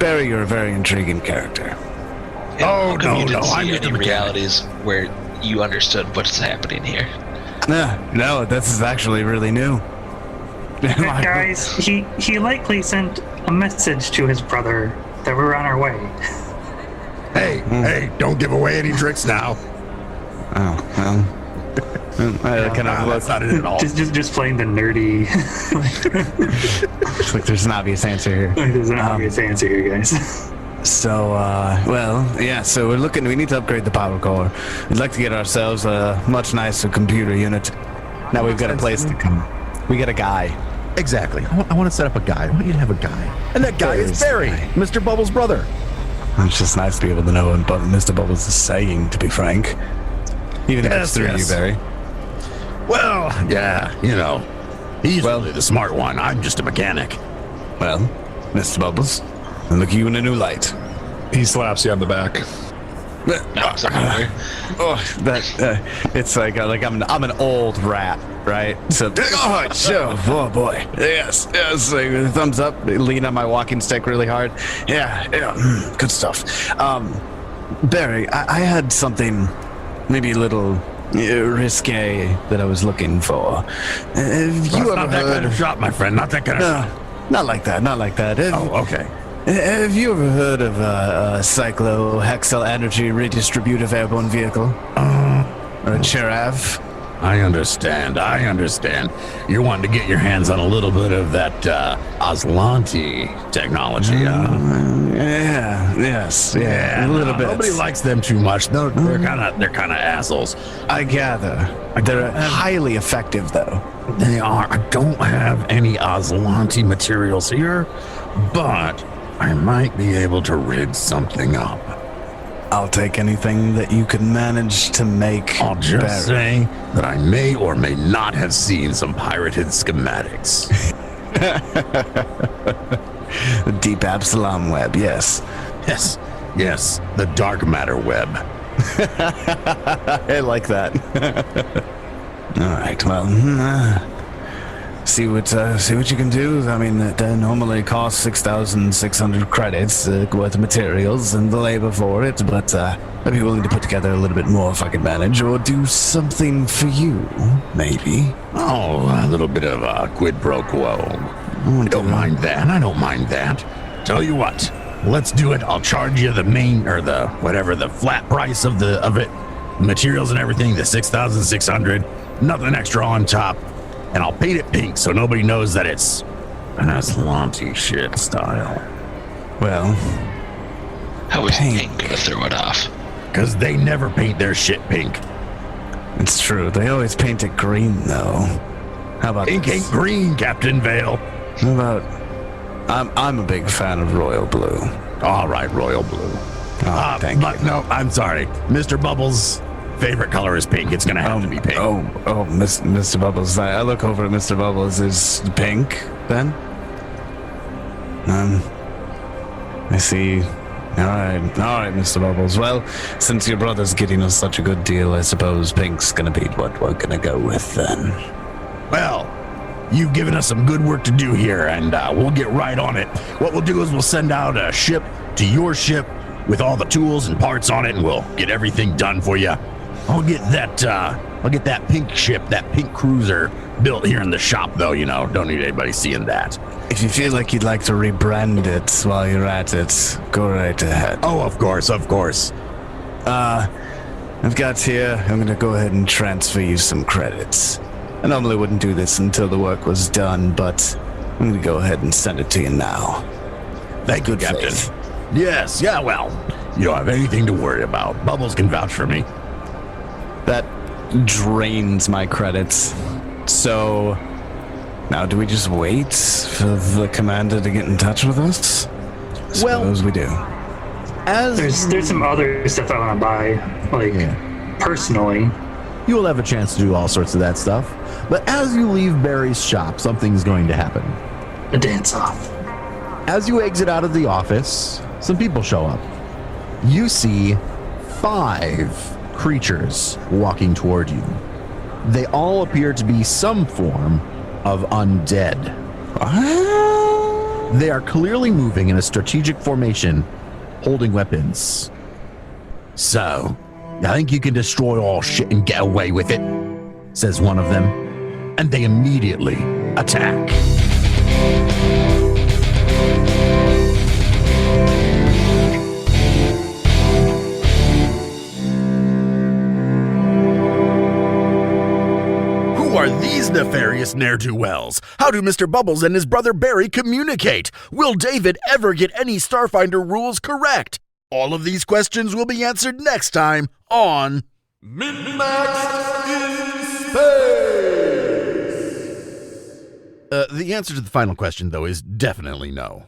Speaker 3: you're a very intriguing character.
Speaker 5: How come you didn't
Speaker 1: I'm
Speaker 5: see
Speaker 1: just a
Speaker 5: any
Speaker 1: mechanic.
Speaker 5: realities where you understood what's happening here.
Speaker 3: No, this is actually really new.
Speaker 2: Guys, he likely sent a message to his brother that we're on our way.
Speaker 1: Hey, don't give away any tricks now.
Speaker 3: Oh, well. I kind of
Speaker 1: That's not it at all.
Speaker 2: Just playing the nerdy.
Speaker 3: looks like there's an obvious answer here.
Speaker 2: There's an obvious answer here, guys.
Speaker 3: So, so we need to upgrade the power core. We'd like to get ourselves a much nicer computer unit. Now we've got a place to come. We got a guy.
Speaker 6: Exactly. I want to set up a guy. I want you to have a guy. And that guy is Barry, Mr. Bubbles' brother.
Speaker 3: It's just nice to be able to know what Mr. Bubbles is saying, to be frank. Even if it's through you, Barry.
Speaker 1: Well, yeah, you know, he's really the smart one. I'm just a mechanic.
Speaker 3: Well, Mr. Bubbles, I look at you in a new light.
Speaker 4: He slaps you on the back.
Speaker 5: Knocks him over.
Speaker 3: It's like I'm an old rat, right? So, oh boy, yes, like, thumbs up, lean on my walking stick really hard. Yeah, good stuff. Barry, I had something maybe a little risque that I was looking for. Have you ever
Speaker 1: Not that
Speaker 3: heard
Speaker 1: kind of shot, my friend. Not that kind of shot.
Speaker 3: Not like that.
Speaker 1: Oh, okay.
Speaker 3: Have you ever heard of a cyclohexyl energy redistributive airborne vehicle? Or a Chirav?
Speaker 1: I understand. You're wanting to get your hands on a little bit of that Aslanti technology,
Speaker 3: Yes, a little bit.
Speaker 1: Nobody likes them too much. They're kind of assholes.
Speaker 3: I gather. They're highly effective, though.
Speaker 1: They are. I don't have any Aslanti materials here, but I might be able to rig something up.
Speaker 3: I'll take anything that you can manage to make.
Speaker 1: I'll just
Speaker 3: Barry.
Speaker 1: say that I may or may not have seen some pirated schematics.
Speaker 3: The Deep Absalom web, yes.
Speaker 1: Yes, the dark matter web.
Speaker 3: I like that. All right, well, see what you can do. I mean, it normally costs 6,600 credits worth of materials and the labor for it, but I'd be willing to put together a little bit more if I can manage, or do something for you, maybe.
Speaker 1: Oh, a little bit of a quid pro quo. I don't mind that. Tell you what, let's do it. I'll charge you the main, or the flat price of it, materials and everything, the 6,600, nothing extra on top. And I'll paint it pink so nobody knows that it's
Speaker 6: Aslanti shit style.
Speaker 3: Well,
Speaker 5: How is
Speaker 3: Pink.
Speaker 5: Pink gonna throw it off?
Speaker 6: Because they never paint their shit pink.
Speaker 3: it's true. They always paint it green, though. How about
Speaker 6: Pink ain't
Speaker 3: this?
Speaker 6: green, Captain Vale.
Speaker 3: How about... I'm a big fan of royal blue.
Speaker 6: All right, royal blue.
Speaker 3: Thank
Speaker 6: But
Speaker 3: you.
Speaker 6: no, I'm sorry. Mr. Bubbles' favorite color is pink. It's going to have to be pink.
Speaker 3: Mr. Bubbles. I look over at Mr. Bubbles. Is pink, then? I see. All right, Mr. Bubbles. Well, since your brother's getting us such a good deal, I suppose pink's gonna be what we're gonna go with then.
Speaker 6: Well, you've given us some good work to do here, and we'll get right on it. What we'll do is we'll send out a ship to your ship with all the tools and parts on it, and we'll get everything done for you. I'll get that pink ship, that pink cruiser, built here in the shop, though. Don't need anybody seeing that.
Speaker 3: If you feel like you'd like to rebrand it while you're at it, go right ahead.
Speaker 6: Oh, of course.
Speaker 3: I've got here. I'm gonna go ahead and transfer you some credits. I normally wouldn't do this until the work was done, but I'm gonna go ahead and send it to you now.
Speaker 6: Thank you,
Speaker 3: Good
Speaker 6: Captain.
Speaker 3: faith.
Speaker 6: Yes, yeah, well, you don't have anything to worry about. Bubbles can vouch for me.
Speaker 3: That drains my credits. So now do we just wait for the commander to get in touch with us? Suppose we do.
Speaker 2: There's some other stuff I want to buy, personally.
Speaker 6: You will have a chance to do all sorts of that stuff. But as you leave Barry's shop, something's going to happen.
Speaker 2: A dance off.
Speaker 6: As you exit out of the office, some people show up. You see 5 creatures walking toward you. They all appear to be some form of undead. They are clearly moving in a strategic formation, holding weapons. So, I think you can destroy all shit and get away with it, says one of them, and they immediately attack. Who are these nefarious ne'er-do-wells? How do Mr. Bubbles and his brother Barry communicate? Will David ever get any Starfinder rules correct? All of these questions will be answered next time on MNmaxed in Space. The answer to the final question, though, is definitely no.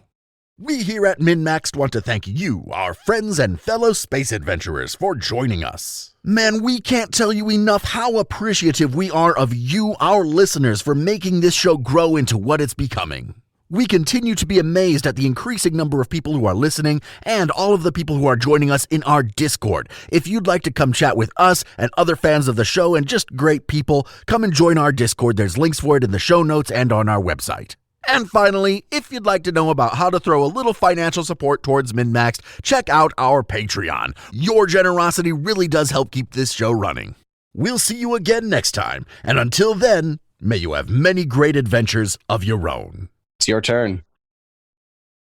Speaker 6: We here at MNmaxed want to thank you, our friends and fellow space adventurers, for joining us. Man, we can't tell you enough how appreciative we are of you, our listeners, for making this show grow into what it's becoming. We continue to be amazed at the increasing number of people who are listening and all of the people who are joining us in our Discord. If you'd like to come chat with us and other fans of the show and just great people, come and join our Discord. There's links for it in the show notes and on our website. And finally, if you'd like to know about how to throw a little financial support towards MNmaxed, check out our Patreon. Your generosity really does help keep this show running. We'll see you again next time, and until then, may you have many great adventures of your own.
Speaker 7: It's your turn.